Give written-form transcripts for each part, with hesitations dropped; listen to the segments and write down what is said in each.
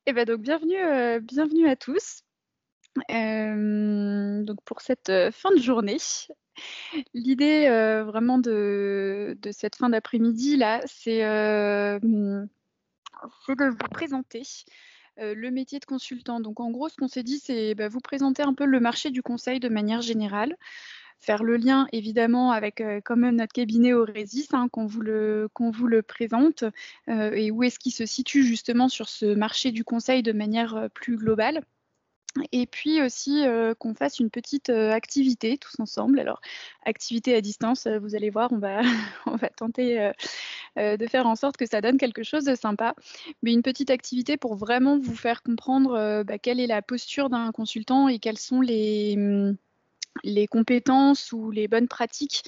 Et bah, donc bienvenue à tous. Donc pour cette, fin de journée, l'idée, vraiment de cette fin d'après-midi là, c'est de vous présenter, le métier de consultant. Donc en gros, ce qu'on s'est dit, c'est, bah, vous présenter un peu le marché du conseil de manière générale, faire le lien évidemment avec, quand même notre cabinet Aurésis, hein, qu'on vous le présente, et où est-ce qu'il se situe justement sur ce marché du conseil de manière, plus globale. Et puis aussi, qu'on fasse une petite, activité tous ensemble. Alors activité à distance, vous allez voir, on va on va tenter, de faire en sorte que ça donne quelque chose de sympa. Mais une petite activité pour vraiment vous faire comprendre, bah, quelle est la posture d'un consultant et quelles sont les compétences ou les bonnes pratiques,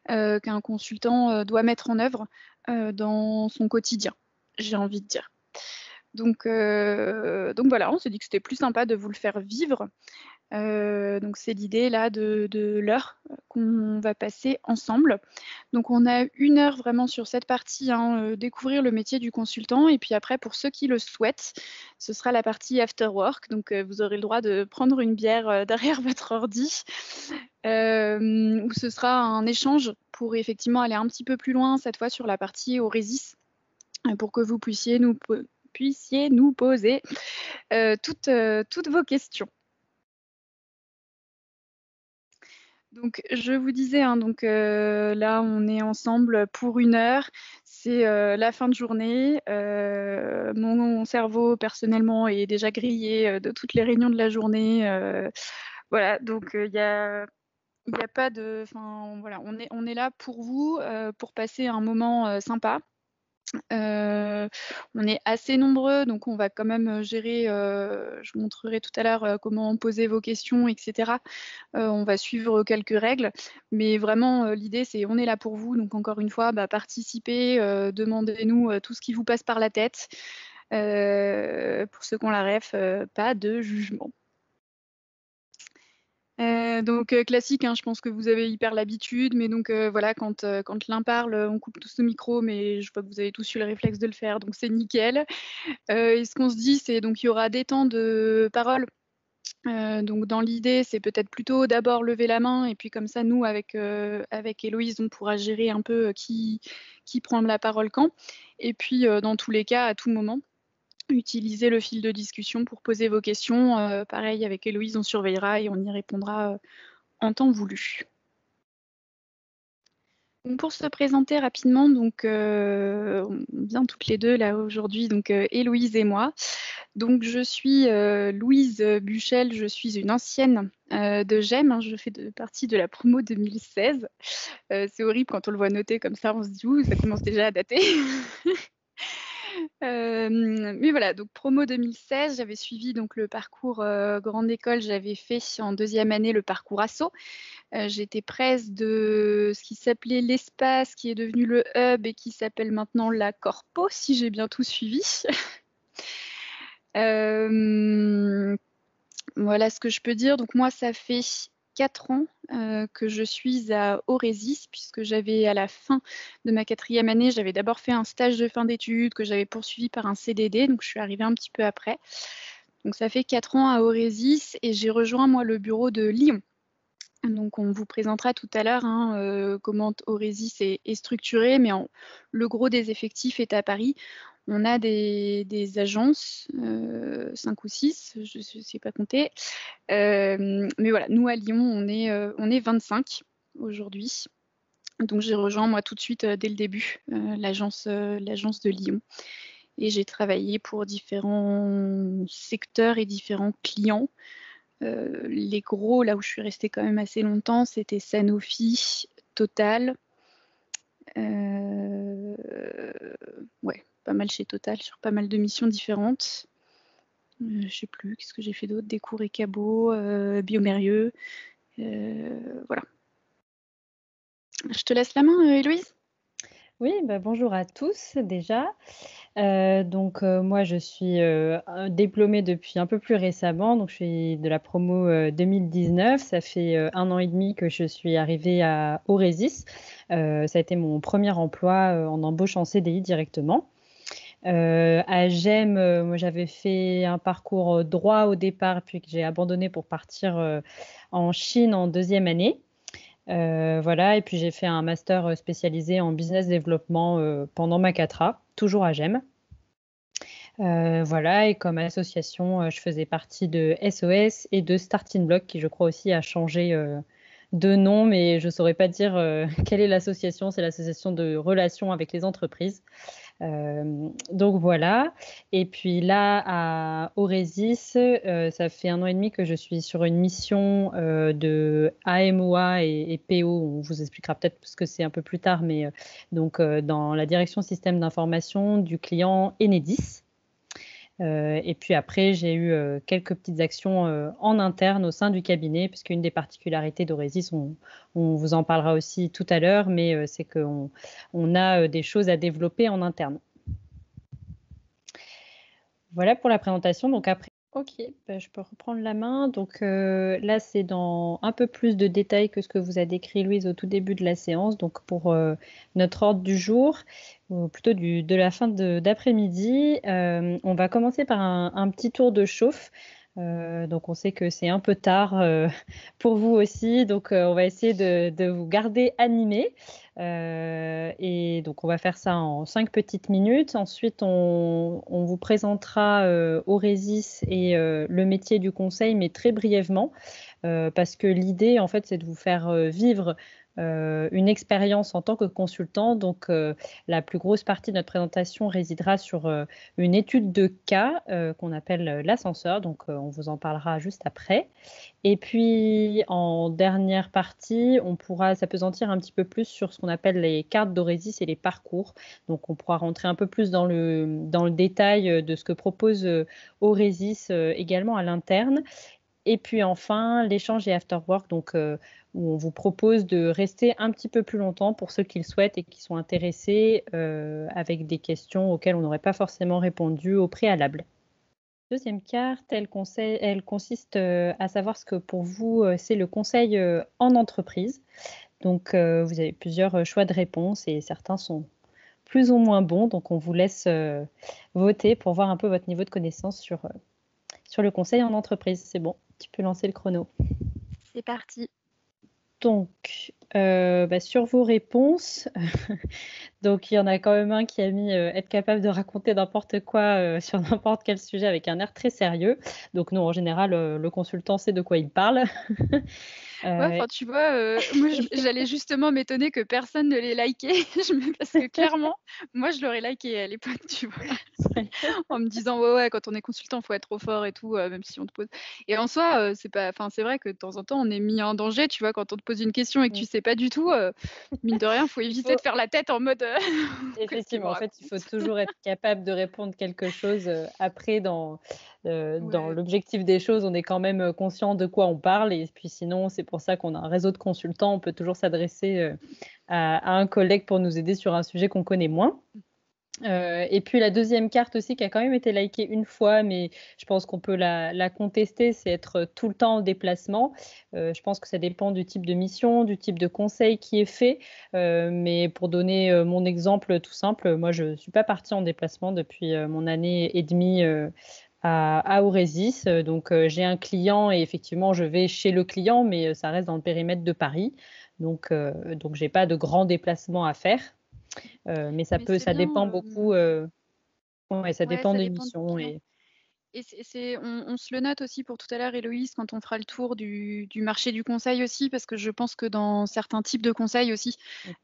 qu'un consultant, doit mettre en œuvre, dans son quotidien, j'ai envie de dire. Donc voilà, on s'est dit que c'était plus sympa de vous le faire vivre. Donc c'est l'idée là de l'heure, qu'on va passer ensemble. Donc on a 1 heure vraiment sur cette partie, hein, découvrir le métier du consultant et puis après pour ceux qui le souhaitent, ce sera la partie after work. Donc vous aurez le droit de prendre une bière, derrière votre ordi, où ce sera un échange pour effectivement aller un petit peu plus loin, cette fois sur la partie Aurésis, pour que vous puissiez nous poser, toutes vos questions. Donc je vous disais, hein, donc là on est ensemble pour 1 heure. C'est, la fin de journée. Mon cerveau personnellement est déjà grillé, de toutes les réunions de la journée, voilà donc il y a pas de enfin voilà, on est là pour vous, pour passer un moment, sympa. On est assez nombreux, donc on va quand même, gérer, je vous montrerai tout à l'heure, comment poser vos questions et cetera. On va suivre quelques règles, mais vraiment, l'idée c'est on est là pour vous, donc encore une fois, bah, participez, demandez-nous, tout ce qui vous passe par la tête. Pour ceux qui ont la ref, pas de jugement. Donc classique, hein, je pense que vous avez hyper l'habitude, mais donc voilà, quand l'un parle, on coupe tous nos micros, mais je vois que vous avez tous eu le réflexe de le faire, donc c'est nickel. Et ce qu'on se dit, c'est donc il y aura des temps de parole. Donc dans l'idée, c'est peut-être plutôt d'abord lever la main et puis comme ça, nous avec Héloïse, on pourra gérer un peu, qui prend la parole quand. Et puis, dans tous les cas, à tout moment, utilisez le fil de discussion pour poser vos questions. Pareil avec Héloïse, on surveillera et on y répondra, en temps voulu. Donc pour se présenter rapidement, donc on vient toutes les 2 là aujourd'hui, donc Héloïse et moi. Donc je suis, Louise, Buchel, je suis une ancienne, de GEM, hein, je fais partie de la promo 2016. C'est horrible quand on le voit noté comme ça, on se dit: «Ouh, ça commence déjà à dater». Mais voilà, donc promo 2016, j'avais suivi donc le parcours, grande école, j'avais fait en 2e année le parcours asso. J'étais presse de ce qui s'appelait l'espace, qui est devenu le hub et qui s'appelle maintenant la corpo, si j'ai bien tout suivi. Hem, voilà ce que je peux dire. Donc moi, ça fait 4 ans, que je suis à Aurésis puisque j'avais à la fin de ma 4e année, j'avais d'abord fait un stage de fin d'études que j'avais poursuivi par un CDD, donc je suis arrivée un petit peu après. Donc ça fait 4 ans à Aurésis et j'ai rejoint moi le bureau de Lyon. Donc on vous présentera tout à l'heure, hein, comment Aurésis est structuré, mais le gros des effectifs est à Paris. On a des agences, 5 ou 6, je ne sais pas compter. Mais voilà, nous à Lyon, on est 25 aujourd'hui. Donc j'ai rejoint moi tout de suite, dès le début, l'agence de Lyon et j'ai travaillé pour différents secteurs et différents clients. Les gros, là où je suis restée quand même assez longtemps, c'était Sanofi, Total, heu, ouais, pas mal chez Total sur pas mal de missions différentes. Je sais plus, qu'est-ce que j'ai fait d'autre? Descours et Cabot, Biomérieux, voilà. Je te laisse la main, Héloïse. Oui, bah, bonjour à tous déjà. Moi je suis, diplômée depuis un peu plus récemment, donc je suis de la promo, 2019. Ça fait, 1 an et demi que je suis arrivée à Aurésis. Ça a été mon premier emploi, en embauche en CDI directement. À GEM, moi j'avais fait un parcours droit au départ, puis que j'ai abandonné pour partir en Chine en deuxième année. Voilà, et puis j'ai fait un master spécialisé en business développement pendant ma 4A, toujours à GEM. Voilà, et comme association, je faisais partie de SOS et de Starting Block, qui je crois aussi a changé de nom, mais je ne saurais pas dire quelle est l'association. C'est l'association de relations avec les entreprises. Donc voilà. Et puis là, à Oresis, ça fait 1 an et demi que je suis sur une mission de AMOA et PO. On vous expliquera peut-être parce que c'est un peu plus tard, mais donc dans la direction système d'information du client Enedis. Et puis après, j'ai eu quelques petites actions en interne au sein du cabinet, puisqu'une des particularités d'Oresis, on vous en parlera aussi tout à l'heure, mais c'est qu'on a des choses à développer en interne. Voilà pour la présentation. Donc après, ok, bah, je peux reprendre la main. Donc là, c'est dans un peu plus de détails que ce que vous a décrit Louise au tout début de la séance. Donc pour notre ordre du jour, ou plutôt de la fin d'après-midi, on va commencer par un petit tour de chauffe. Donc on sait que c'est un peu tard pour vous aussi, donc on va essayer de vous garder animés. Et donc on va faire ça en 5 petites minutes. Ensuite on vous présentera Oresis et le métier du conseil, mais très brièvement, parce que l'idée en fait c'est de vous faire vivre une expérience en tant que consultant. Donc la plus grosse partie de notre présentation résidera sur une étude de cas qu'on appelle l'ascenseur. Donc on vous en parlera juste après. Et puis en dernière partie, on pourra s'appesantir un petit peu plus sur ce qu'on appelle les cartes d'Oresis et les parcours. Donc on pourra rentrer un peu plus dans le détail de ce que propose Oresis également à l'interne. Et puis enfin, l'échange et afterwork, donc où on vous propose de rester un petit peu plus longtemps pour ceux qui le souhaitent et qui sont intéressés avec des questions auxquelles on n'aurait pas forcément répondu au préalable. Deuxième carte, elle consiste à savoir ce que pour vous, c'est le conseil en entreprise. Donc vous avez plusieurs choix de réponses et certains sont plus ou moins bons. Donc on vous laisse voter pour voir un peu votre niveau de connaissance sur le conseil en entreprise. C'est bon, tu peux lancer le chrono. C'est parti. Donc, sur vos réponses, donc il y en a quand même un qui a mis être capable de raconter n'importe quoi sur n'importe quel sujet avec un air très sérieux. Donc non, en général, le consultant sait de quoi il parle. Ouais, enfin, tu vois, moi, j'allais justement m'étonner que personne ne l'ait liké. Parce que clairement, moi, je l'aurais liké à l'époque, tu vois? En me disant: «Ouais, ouais, quand on est consultant, faut être trop fort et tout, même si on te pose» et en soi, c'est pas enfin, c'est vrai que de temps en temps, on est mis en danger, tu vois? Quand on te pose une question et que tu sais pas du tout, mine de rien, faut Il éviter faut de faire la tête en mode, «Qu'est-ce qu'il me effectivement, en fait, il faut raconte?» toujours être capable de répondre quelque chose, après dans Ouais. l'objectif des choses, on est quand même, conscient de quoi on parle et puis sinon, c'est pour ça qu'on a un réseau de consultants. On peut toujours s'adresser, à un collègue pour nous aider sur un sujet qu'on connaît moins. Et puis la deuxième carte aussi qui a quand même été likée une fois, mais je pense qu'on peut la contester, c'est être tout le temps en déplacement. Je pense que ça dépend du type de mission, du type de conseil qui est fait. Mais pour donner mon exemple tout simple, moi je ne suis pas partie en déplacement depuis mon année et demie à Oresis. Donc j'ai un client et effectivement je vais chez le client, mais ça reste dans le périmètre de Paris. Donc j'ai pas de grands déplacements à faire. Mais Mais c'est ça bien, dépend beaucoup, ouais, ça ouais, dépend ça des dépend du missions client. et Et on se le note aussi pour tout à l'heure, Héloïse, quand on fera le tour du marché du conseil aussi, parce que je pense que dans certains types de conseils aussi,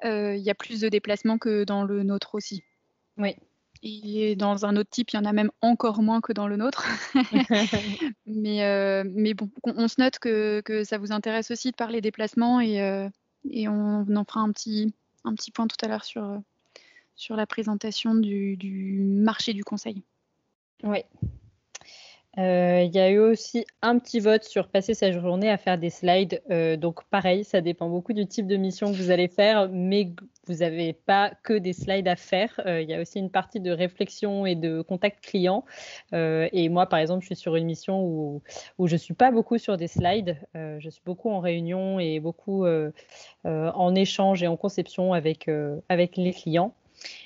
mmh, il y a plus de déplacements que dans le nôtre aussi. oui. Et dans un autre type, il y en a même encore moins que dans le nôtre. Mais bon, on se note que ça vous intéresse aussi de parler déplacements et on en fera un petit point tout à l'heure sur la présentation du marché du conseil. Oui. Il y a eu aussi un petit vote sur passer sa journée à faire des slides, donc pareil, ça dépend beaucoup du type de mission que vous allez faire, mais vous avez pas que des slides à faire. Il y a aussi une partie de réflexion et de contact client, et moi, par exemple, je suis sur une mission où je suis pas beaucoup sur des slides, je suis beaucoup en réunion et beaucoup, en échange et en conception avec les clients.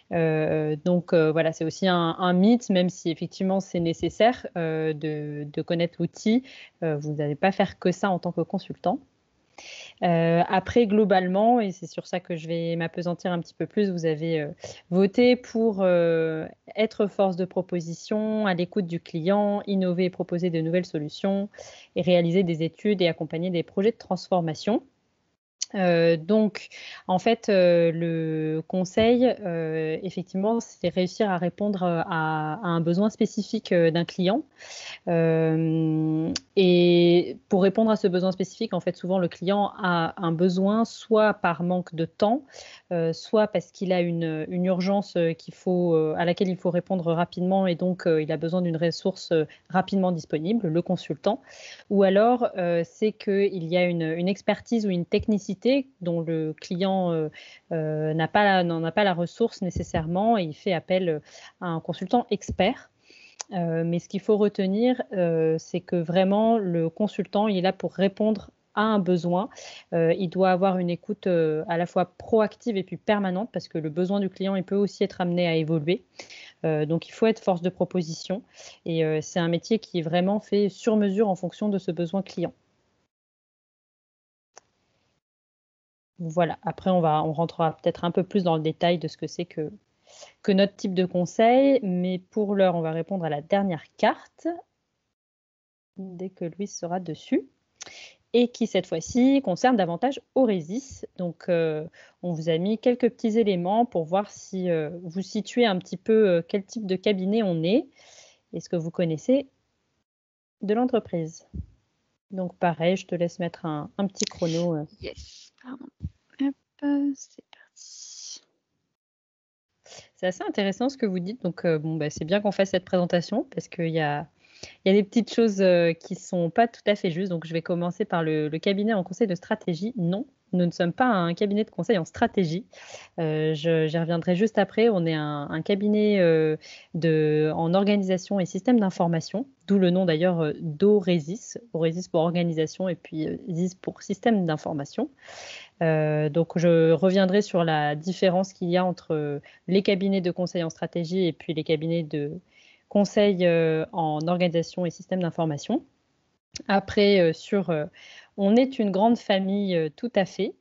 Voilà, c'est aussi un mythe, même si effectivement c'est nécessaire de connaître l'outil. Vous n'allez pas faire que ça en tant que consultant. Après globalement, et c'est sur ça que je vais m'appesantir un petit peu plus, vous avez voté pour être force de proposition, à l'écoute du client, innover et proposer de nouvelles solutions, et réaliser des études et accompagner des projets de transformation. Donc en fait, le conseil, effectivement, c'est réussir à répondre, à un besoin spécifique, d'un client. Et pour répondre à ce besoin spécifique, en fait, souvent le client a un besoin soit par manque de temps, soit parce qu'il a une urgence, à laquelle il faut répondre rapidement et donc il a besoin d'une ressource, rapidement disponible, le consultant. Ou alors, c'est qu'il y a une expertise ou une technicité dont le client, n'en a pas la ressource nécessairement et il fait appel, à un consultant expert. Mais ce qu'il faut retenir, c'est que vraiment le consultant, il est là pour répondre à un besoin. Il doit avoir une écoute, à la fois proactive et puis permanente parce que le besoin du client, il peut aussi être amené à évoluer. Donc il faut être force de proposition et c'est un métier qui est vraiment fait sur mesure en fonction de ce besoin client. Voilà, après on rentrera peut-être un peu plus dans le détail de ce que c'est que notre type de conseil, mais pour l'heure, on va répondre à la dernière carte, dès que Louise sera dessus, et qui cette fois-ci concerne davantage Aurésis. Donc on vous a mis quelques petits éléments pour voir si vous situez un petit peu quel type de cabinet on est et ce que vous connaissez de l'entreprise. Donc pareil, je te laisse mettre un petit chrono. Yes, pardon. Hop, c'est parti. C'est assez intéressant ce que vous dites, donc c'est bien qu'on fasse cette présentation parce qu'il y a des petites choses qui ne sont pas tout à fait justes. Donc, je vais commencer par le cabinet en conseil de stratégie. Non, nous ne sommes pas un cabinet de conseil en stratégie. J'y reviendrai juste après. On est un cabinet en organisation et système d'information, d'où le nom d'ailleurs d'Aurésis. Aurésis pour organisation et puis ZIS pour système d'information. Donc, je reviendrai sur la différence qu'il y a entre les cabinets de conseil en stratégie et puis les cabinets de conseil en organisation et système d'information. Après, on est une grande famille tout à fait.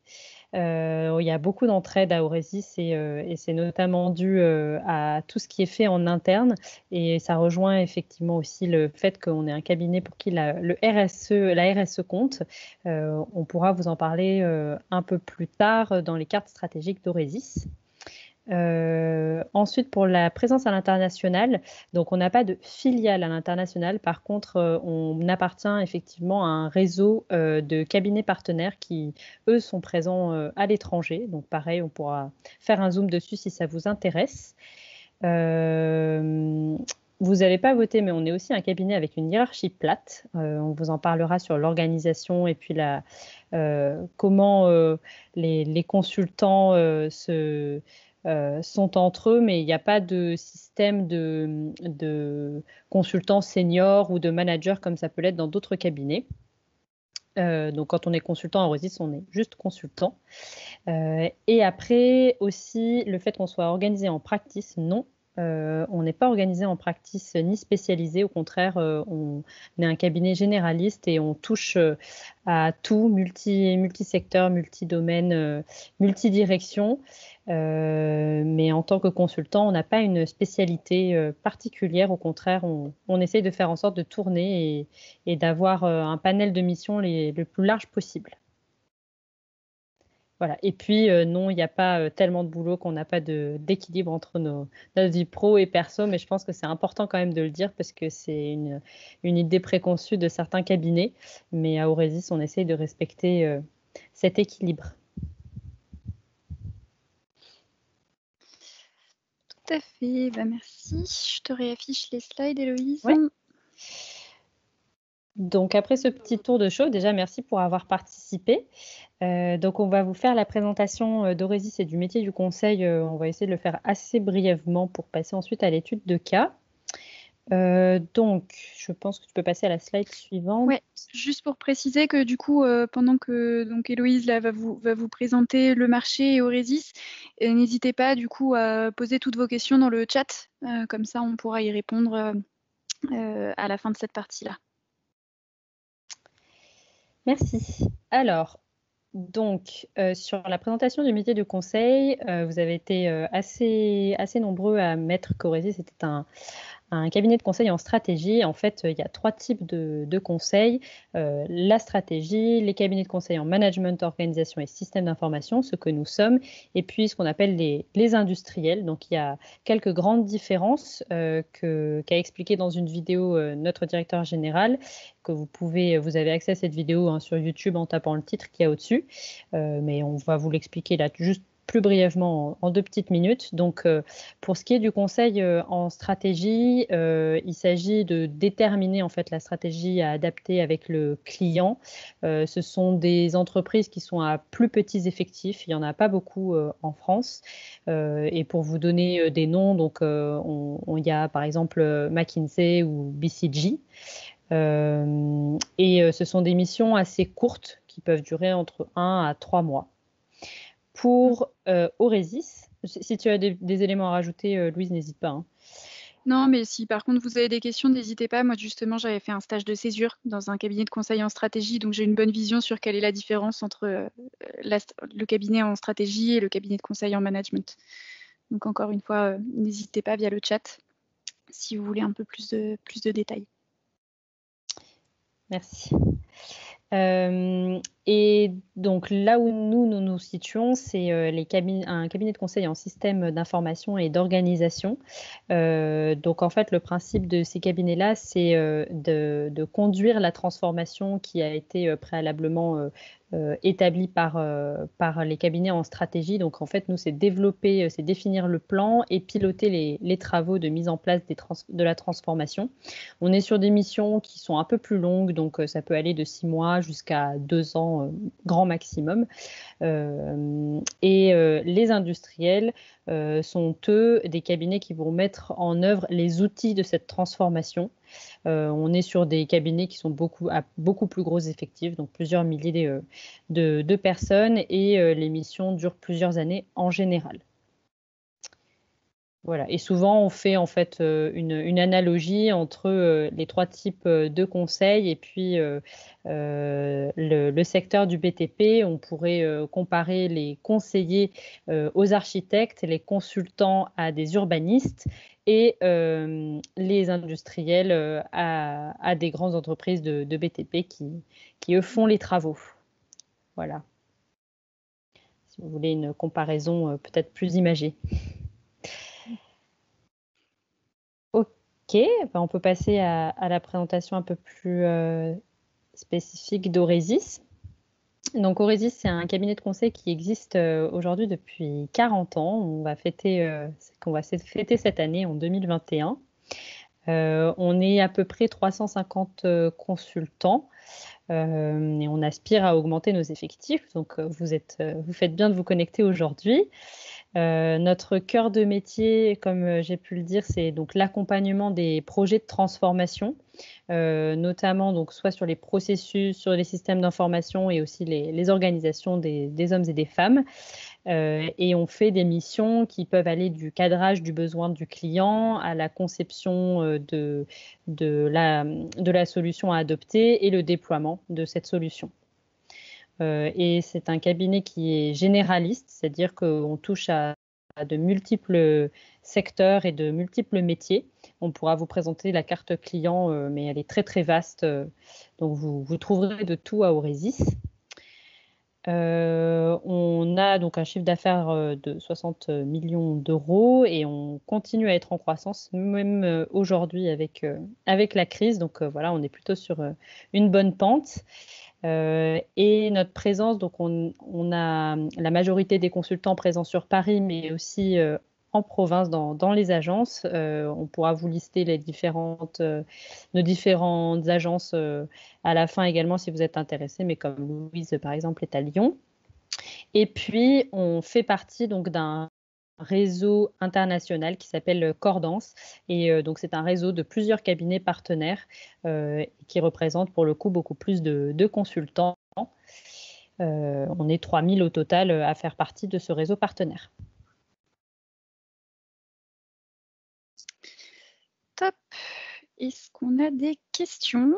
Il y a beaucoup d'entraide à Aurésis et c'est notamment dû à tout ce qui est fait en interne. Et ça rejoint effectivement aussi le fait qu'on est un cabinet pour qui la RSE compte. On pourra vous en parler un peu plus tard dans les cartes stratégiques d'Aurésis. Ensuite, pour la présence à l'international, donc on n'a pas de filiale à l'international. Par contre, on appartient effectivement à un réseau de cabinets partenaires qui, eux, sont présents à l'étranger. Donc pareil, on pourra faire un zoom dessus si ça vous intéresse. Vous n'avez pas voté, mais on est aussi un cabinet avec une hiérarchie plate. On vous en parlera sur l'organisation et puis comment les consultants sont entre eux, mais il n'y a pas de système de consultant senior ou de manager comme ça peut l'être dans d'autres cabinets. Donc quand on est consultant en Aurésis, on est juste consultant. Et après aussi, le fait qu'on soit organisé en practice, non. On n'est pas organisé en practice ni spécialisé, au contraire, on est un cabinet généraliste et on touche à tout, multisecteur, multidomaine, multidirection. Mais en tant que consultant, on n'a pas une spécialité particulière. Au contraire, on essaye de faire en sorte de tourner et d'avoir un panel de missions le plus large possible. Voilà. Et puis, non, il n'y a pas tellement de boulot qu'on n'a pas d'équilibre entre notre vie pro et perso, mais je pense que c'est important quand même de le dire parce que c'est une idée préconçue de certains cabinets. Mais à Aurésis, on essaye de respecter cet équilibre. Tout à fait, merci. Je te réaffiche les slides, Héloïse. Ouais. Donc après ce petit tour de show, déjà merci pour avoir participé. Donc on va vous faire la présentation d'Aurésis et du métier du conseil. On va essayer de le faire assez brièvement pour passer ensuite à l'étude de cas. Donc, je pense que tu peux passer à la slide suivante. Ouais, juste pour préciser que du coup, pendant que donc Héloïse là, va vous présenter le marché et Oresis, n'hésitez pas du coup à poser toutes vos questions dans le chat, comme ça on pourra y répondre à la fin de cette partie-là. Merci. Alors, donc, sur la présentation du métier de conseil, vous avez été assez nombreux à mettre qu'Oresis était un cabinet de conseil en stratégie. En fait, il y a 3 types de conseils. La stratégie, les cabinets de conseil en management, organisation et système d'information, ce que nous sommes, et puis ce qu'on appelle les industriels. Donc, il y a quelques grandes différences qu'a expliqué dans une vidéo notre directeur général, que vous avez accès à cette vidéo sur YouTube en tapant le titre qu'il y a au-dessus, mais on va vous l'expliquer là juste plus brièvement en 2 petites minutes. Donc, pour ce qui est du conseil en stratégie, il s'agit de déterminer en fait la stratégie à adapter avec le client. Ce sont des entreprises qui sont à plus petits effectifs. Il n'y en a pas beaucoup en France. Et pour vous donner des noms, donc il y a par exemple McKinsey ou BCG. Ce sont des missions assez courtes qui peuvent durer entre 1 à 3 mois. Pour Oresis, si tu as des éléments à rajouter, Louise, n'hésite pas, hein. Non, mais si par contre vous avez des questions, n'hésitez pas. Moi justement, j'avais fait un stage de césure dans un cabinet de conseil en stratégie, donc j'ai une bonne vision sur quelle est la différence entre le cabinet en stratégie et le cabinet de conseil en management. Donc encore une fois, n'hésitez pas via le chat si vous voulez un peu plus de détails. Merci. Et donc là où nous nous situons, c'est un cabinet de conseil en système d'information et d'organisation. Donc en fait, le principe de ces cabinets-là, c'est de conduire la transformation qui a été préalablement établie par les cabinets en stratégie. Donc en fait, nous, c'est définir le plan et piloter les travaux de mise en place de la transformation. On est sur des missions qui sont un peu plus longues, donc ça peut aller de 6 mois jusqu'à 2 ans, grand maximum. Les industriels sont eux des cabinets qui vont mettre en œuvre les outils de cette transformation. On est sur des cabinets qui sont à beaucoup plus gros effectifs, donc plusieurs milliers de personnes, et les missions durent plusieurs années en général. Voilà. Et souvent, on fait en fait une analogie entre les 3 types de conseils et puis le secteur du BTP. On pourrait comparer les conseillers aux architectes, les consultants à des urbanistes et les industriels à des grandes entreprises de BTP qui, eux, font les travaux. Voilà. Si vous voulez une comparaison peut-être plus imagée. Ok, on peut passer à la présentation un peu plus spécifique d'Oresis. Donc Oresis, c'est un cabinet de conseil qui existe aujourd'hui depuis 40 ans. On va fêter cette année en 2021. On est à peu près 350 consultants et on aspire à augmenter nos effectifs. Donc vous faites bien de vous connecter aujourd'hui. Notre cœur de métier, comme j'ai pu le dire, c'est donc l'accompagnement des projets de transformation, notamment donc soit sur les processus, sur les systèmes d'information et aussi les organisations des hommes et des femmes. Et on fait des missions qui peuvent aller du cadrage du besoin du client à la conception de la solution à adopter et le déploiement de cette solution. Et c'est un cabinet qui est généraliste, c'est-à-dire qu'on touche à de multiples secteurs et de multiples métiers. On pourra vous présenter la carte client, mais elle est très très vaste, donc vous trouverez de tout à Oresis. On a donc un chiffre d'affaires de 60 millions d'euros et on continue à être en croissance, même aujourd'hui avec la crise. Donc voilà, on est plutôt sur une bonne pente. Et notre présence, donc on a la majorité des consultants présents sur Paris, mais aussi en province, dans les agences. On pourra vous lister nos différentes agences à la fin également si vous êtes intéressé, mais comme Louise, par exemple, est à Lyon. Et puis, on fait partie donc d'un réseau international qui s'appelle Cordance et donc c'est un réseau de plusieurs cabinets partenaires, qui représente pour le coup beaucoup plus de consultants. On est 3000 au total, à faire partie de ce réseau partenaire. Top. Est-ce qu'on a des questions?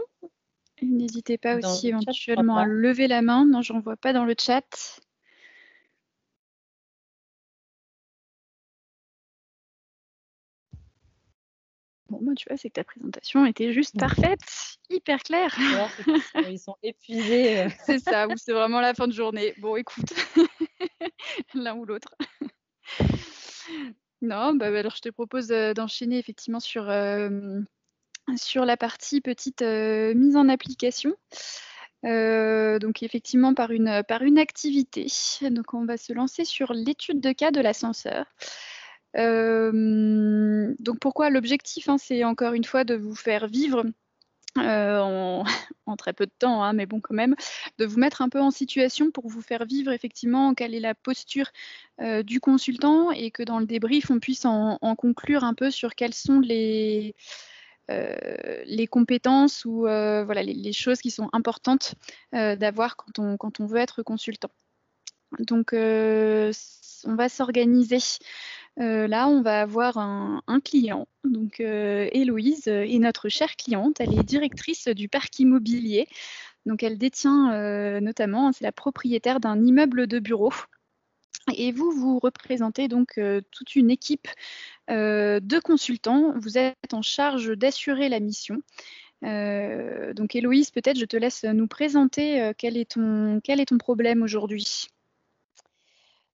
N'hésitez pas Dans aussi le chat, je crois éventuellement à pas. lever la main. Non, j'en vois pas dans le chat. Bon, moi, tu vois, c'est que ta présentation était juste parfaite, hyper claire. Ou alors c'est qu'ils sont épuisés. C'est ça, ou c'est vraiment la fin de journée. Bon, écoute, l'un ou l'autre. Non, bah, alors je te propose, d'enchaîner effectivement sur la partie petite, mise en application. Donc effectivement par une activité. Donc on va se lancer sur l'étude de cas de l'ascenseur. Donc pourquoi l'objectif, hein, c'est encore une fois de vous faire vivre en, en très peu de temps, hein, mais bon quand même, de vous mettre un peu en situation pour vous faire vivre effectivement quelle est la posture du consultant et que dans le débrief, on puisse en conclure un peu sur quelles sont les compétences ou voilà, les choses qui sont importantes d'avoir quand on veut être consultant. Donc, on va s'organiser. Là, on va avoir un client. Donc, Héloïse est notre chère cliente. Elle est directrice du parc immobilier. Donc, elle détient notamment, c'est la propriétaire d'un immeuble de bureaux. Et vous, vous représentez donc toute une équipe de consultants. Vous êtes en charge d'assurer la mission. Donc, Héloïse, peut-être je te laisse nous présenter quel est ton problème aujourd'hui.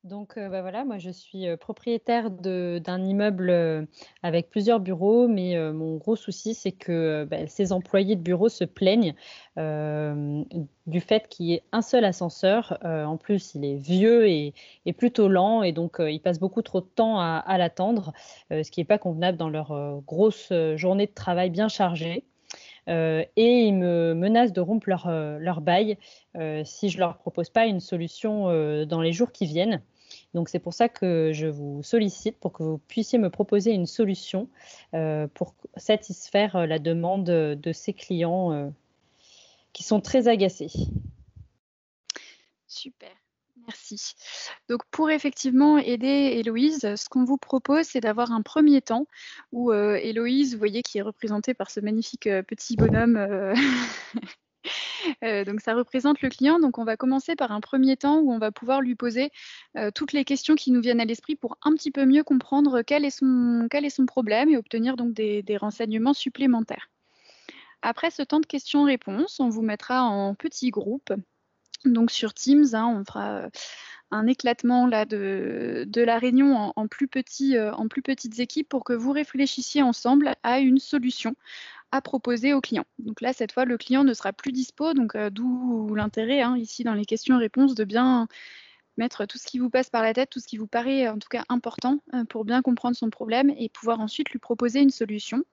Donc, bah, voilà, moi je suis, propriétaire d'un immeuble, avec plusieurs bureaux, mais, mon gros souci c'est que, bah, ces employés de bureau se plaignent, hem, du fait qu'il y ait un seul ascenseur. En plus, il est vieux et plutôt lent et donc, ils passent beaucoup trop de temps à l'attendre, ce qui est pas convenable dans leur, grosse, journée de travail bien chargée. Et ils me menacent de rompre leur bail, si je leur propose pas une solution, dans les jours qui viennent. Donc c'est pour ça que je vous sollicite pour que vous puissiez me proposer une solution, pour satisfaire, la demande, de ces clients, qui sont très agacés. Super, merci. Donc pour effectivement aider Héloïse, ce qu'on vous propose, c'est d'avoir un premier temps où Héloïse, vous voyez, qui est représentée par ce magnifique petit bonhomme. Donc ça représente le client. Donc on va commencer par un premier temps où on va pouvoir lui poser toutes les questions qui nous viennent à l'esprit pour un petit peu mieux comprendre quel est son problème et obtenir donc des renseignements supplémentaires. Après ce temps de questions-réponses, on vous mettra en petits groupes. Donc sur Teams, hein, on fera un éclatement là, de la réunion en plus petites équipes pour que vous réfléchissiez ensemble à une solution à proposer au client. Donc là, cette fois, le client ne sera plus dispo, donc d'où l'intérêt, hein, ici dans les questions-réponses, de bien mettre tout ce qui vous passe par la tête, tout ce qui vous paraît en tout cas important pour bien comprendre son problème et pouvoir ensuite lui proposer une solution.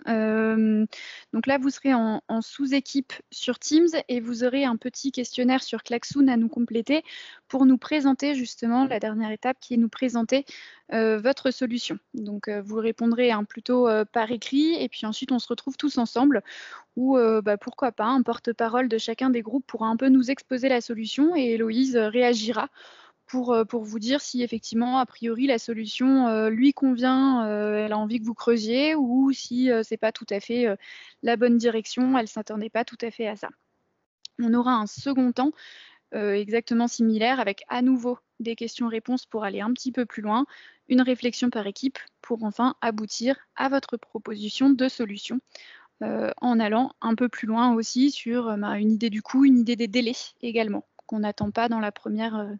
Donc là, vous serez en sous-équipe sur Teams et vous aurez un petit questionnaire sur Klaxoon à nous compléter pour nous présenter justement la dernière étape qui est nous présenter votre solution. Donc vous répondrez plutôt par écrit et puis ensuite on se retrouve tous ensemble ou pourquoi pas un porte-parole de chacun des groupes pourra un peu nous exposer la solution et Héloïse réagira pour vous dire si effectivement, a priori, la solution lui convient, elle a envie que vous creusiez, ou si c'est pas tout à fait la bonne direction, elle s'attendait pas tout à fait à ça. On aura un second temps exactement similaire avec à nouveau des questions-réponses pour aller un petit peu plus loin, une réflexion par équipe pour enfin aboutir à votre proposition de solution. En allant un peu plus loin aussi sur une idée du coût, une idée des délais également, qu'on n'attend pas dans la première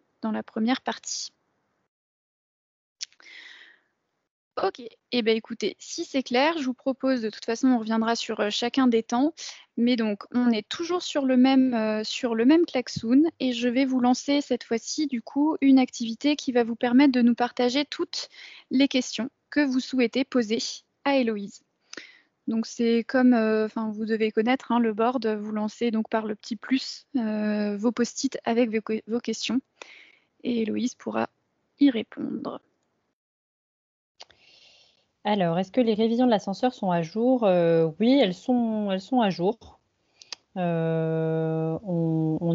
partie. Ok, eh bien écoutez, si c'est clair, je vous propose, de toute façon, on reviendra sur chacun des temps, mais donc on est toujours sur le même Klaxoon et je vais vous lancer cette fois-ci du coup une activité qui va vous permettre de nous partager toutes les questions que vous souhaitez poser à Héloïse. Donc c'est comme, vous devez connaître hein, le board, vous lancez donc par le petit plus vos post-it avec vos questions et Héloïse pourra y répondre. Alors, est-ce que les révisions de l'ascenseur sont à jour? Oui, elles sont à jour. On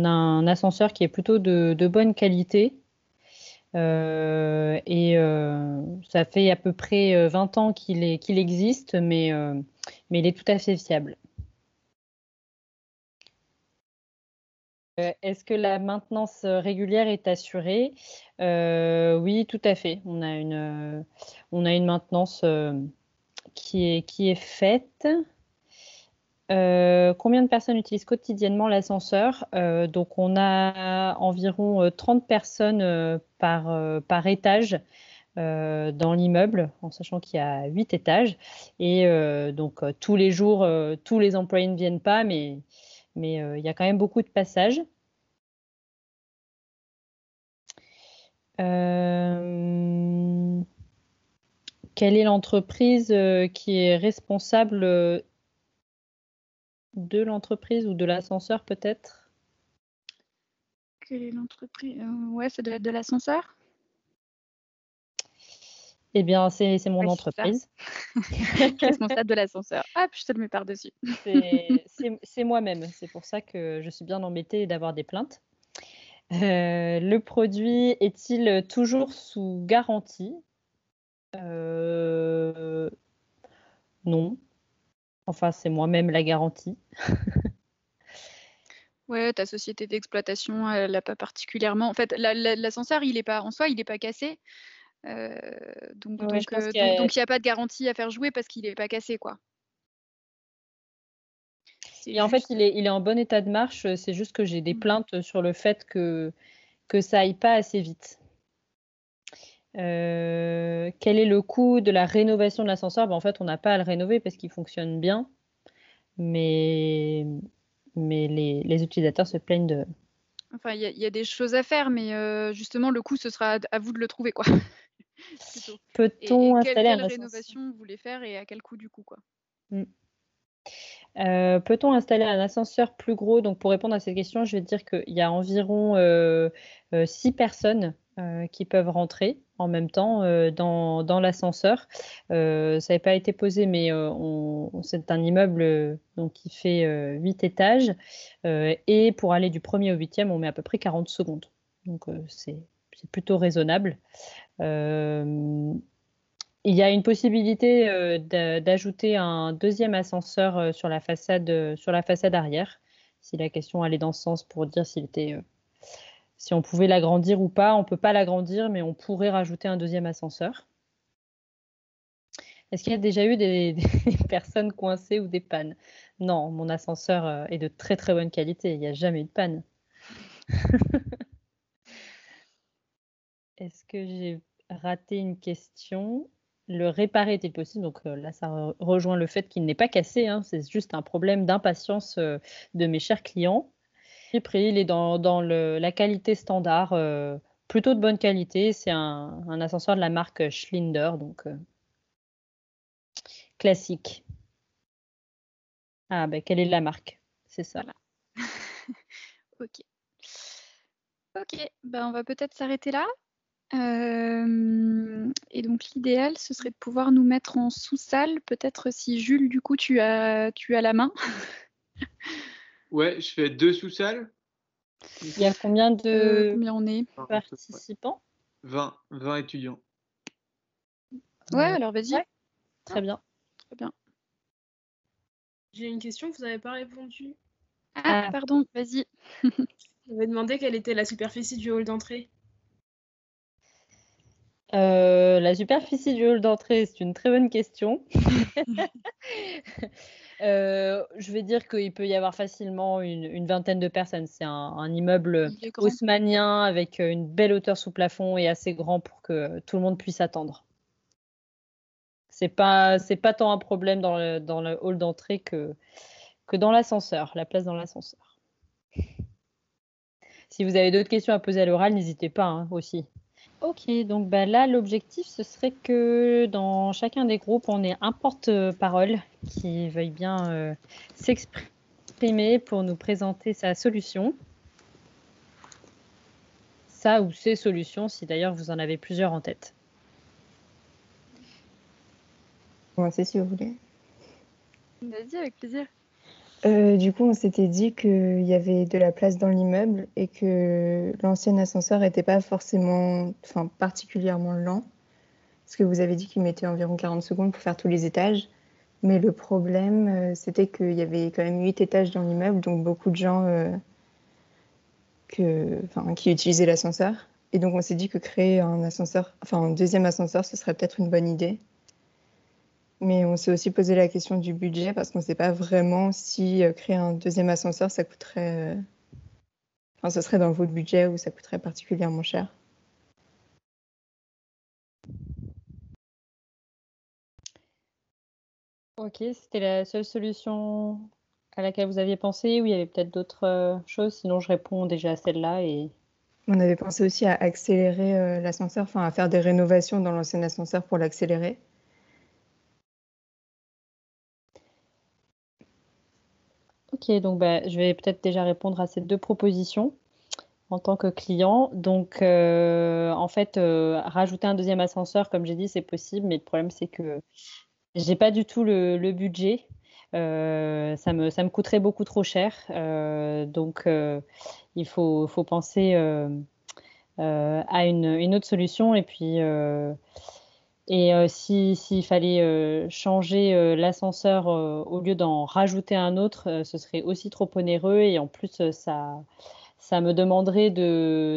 a un ascenseur qui est plutôt de bonne qualité. Et ça fait à peu près 20 ans qu'il existe, mais il est tout à fait fiable. Est-ce que la maintenance régulière est assurée? Oui, tout à fait. On a une maintenance qui est faite. Combien de personnes utilisent quotidiennement l'ascenseur? Donc on a environ 30 personnes par étage dans l'immeuble, en sachant qu'il y a 8 étages. Et donc tous les jours, tous les employés ne viennent pas, mais il y a quand même beaucoup de passages. Euh, Quelle est l'entreprise qui est responsable de l'entreprise ou de l'ascenseur peut-être? Quelle est l'entreprise? Ouais, ça doit être de l'ascenseur? Eh bien, c'est mon Oui, c'est ça. entreprise. Responsable de l'ascenseur. Hop, je te le mets par-dessus. C'est moi-même. C'est pour ça que je suis bien embêtée d'avoir des plaintes. Le produit est-il toujours sous garantie? Heu, non. Enfin, c'est moi-même la garantie. Ouais, ta société d'exploitation, elle a pas particulièrement en fait, l'ascenseur, il est pas en soi, il est pas cassé, heu, donc Ouais, je donc pense heu, qu'il y donc a donc il y a pas de garantie à faire jouer parce qu'il est pas cassé, quoi. C'est et en fait, juste, il est en bon état de marche, c'est juste que j'ai des mmh, plaintes sur le fait que ça aille pas assez vite. Quel est le coût de la rénovation de l'ascenseur? Bah, en fait, on n'a pas à le rénover parce qu'il fonctionne bien, mais les utilisateurs se plaignent de. enfin, il y a des choses à faire, mais justement, le coût, ce sera à vous de le trouver, quoi, plutôt. Et Peut-on quelle installer quelle un ascenseur? rénovation vous voulez faire et à quel coût, du coup, quoi? Mmh. Peut-on installer un ascenseur plus gros? Donc pour répondre à cette question, je vais te dire qu'il y a environ, 6 personnes, qui peuvent rentrer en même temps, dans l'ascenseur. Ça n'avait pas été posé, mais, c'est un immeuble, donc qui fait, 8 étages, et pour aller du premier au huitième, on met à peu près 40 secondes. Donc, c'est plutôt raisonnable. Hem Il y a une possibilité, d'ajouter un deuxième ascenseur, sur la façade arrière. Si la question allait dans ce sens pour dire si on pouvait l'agrandir ou pas. On peut pas l'agrandir, mais on pourrait rajouter un deuxième ascenseur. Est-ce qu'il y a déjà eu des personnes coincées ou des pannes? Non, mon ascenseur, est de très, très bonne qualité. Il y a jamais eu de panne. Est-ce que j'ai raté une question? Le réparer est-il possible? Donc, là, ça rejoint le fait qu'il n'est pas cassé, hein, c'est juste un problème d'impatience, de mes chers clients. Le prix, il est dans la qualité standard, plutôt de bonne qualité. C'est un ascenseur de la marque Schlinder, donc classique. Ah, bah, quelle est la marque? C'est ça. Voilà. OK. OK, ben, on va peut-être s'arrêter là. Et donc l'idéal, ce serait de pouvoir nous mettre en sous-salle, peut-être si Jules, du coup, tu as la main? Ouais, je fais 2 sous-salles, du Il y a coup, combien de Combien on est? à peu près. participants? 20 étudiants. Ouais, Heu, alors vas-y. ouais, très bien. Très bien. J'ai une question que vous n'avez pas répondu. Ah, Ah. pardon, vas-y. Vous avez demandé quelle était la superficie du hall d'entrée. La superficie du hall d'entrée, c'est une très bonne question. Je vais dire qu'il peut y avoir facilement une vingtaine de personnes. C'est un immeuble, Il est grand? haussmannien avec, une belle hauteur sous plafond et assez grand pour que tout le monde puisse attendre. C'est pas tant un problème dans le hall d'entrée que dans l'ascenseur, la place dans l'ascenseur. Si vous avez d'autres questions à poser à l'oral, n'hésitez pas, hein, aussi. OK, donc bah, là, l'objectif, ce serait que dans chacun des groupes, on ait un porte-parole qui veuille bien, s'exprimer pour nous présenter sa solution. Sa ou ses solutions, si d'ailleurs vous en avez plusieurs en tête. commencer si vous voulez. Vas-y, avec plaisir. Du coup, on s'était dit qu'il y avait de la place dans l'immeuble et que l'ancien ascenseur n'était pas forcément, enfin particulièrement lent. Parce que vous avez dit qu'il mettait environ 40 secondes pour faire tous les étages. Mais le problème, c'était qu'il y avait quand même 8 étages dans l'immeuble, donc beaucoup de gens qui utilisaient l'ascenseur. Et donc on s'est dit que créer un deuxième ascenseur, ce serait peut-être une bonne idée. Mais on s'est aussi posé la question du budget parce qu'on ne sait pas vraiment si créer un deuxième ascenseur, ça coûterait. Ce serait dans votre budget ou ça coûterait particulièrement cher. Ok, c'était la seule solution à laquelle vous aviez pensé ou il y avait peut-être d'autres choses? Sinon, je réponds déjà à celle-là et On avait pensé aussi à accélérer l'ascenseur, enfin à faire des rénovations dans l'ancien ascenseur pour l'accélérer. ok, donc je vais peut-être déjà répondre à ces deux propositions en tant que client. Donc, en fait, rajouter un deuxième ascenseur, comme j'ai dit, c'est possible, mais le problème, c'est que j'ai pas du tout le budget. Ça me coûterait beaucoup trop cher. Donc, il faut penser à une autre solution. Et puis, s'il fallait changer l'ascenseur au lieu d'en rajouter un autre, ce serait aussi trop onéreux. Et en plus, ça me demanderait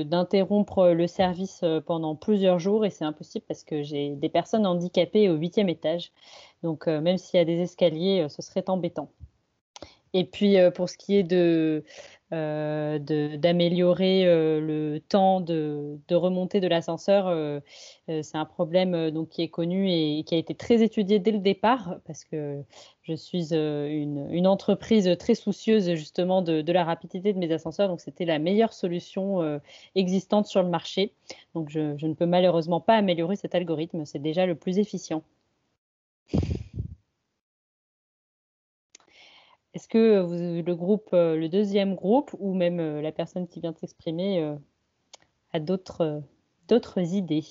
d'interrompre le service pendant plusieurs jours et c'est impossible parce que j'ai des personnes handicapées au 8e étage. Donc, même s'il y a des escaliers, ce serait embêtant. Et puis, pour ce qui est d'améliorer le temps de remontée de l'ascenseur, c'est un problème donc, qui est connu et qui a été très étudié dès le départ parce que je suis une entreprise très soucieuse justement de la rapidité de mes ascenseurs. Donc, c'était la meilleure solution existante sur le marché. Donc, je ne peux malheureusement pas améliorer cet algorithme. C'est déjà le plus efficient. Est-ce que le deuxième groupe, ou même la personne qui vient de s'exprimer, a d'autres idées?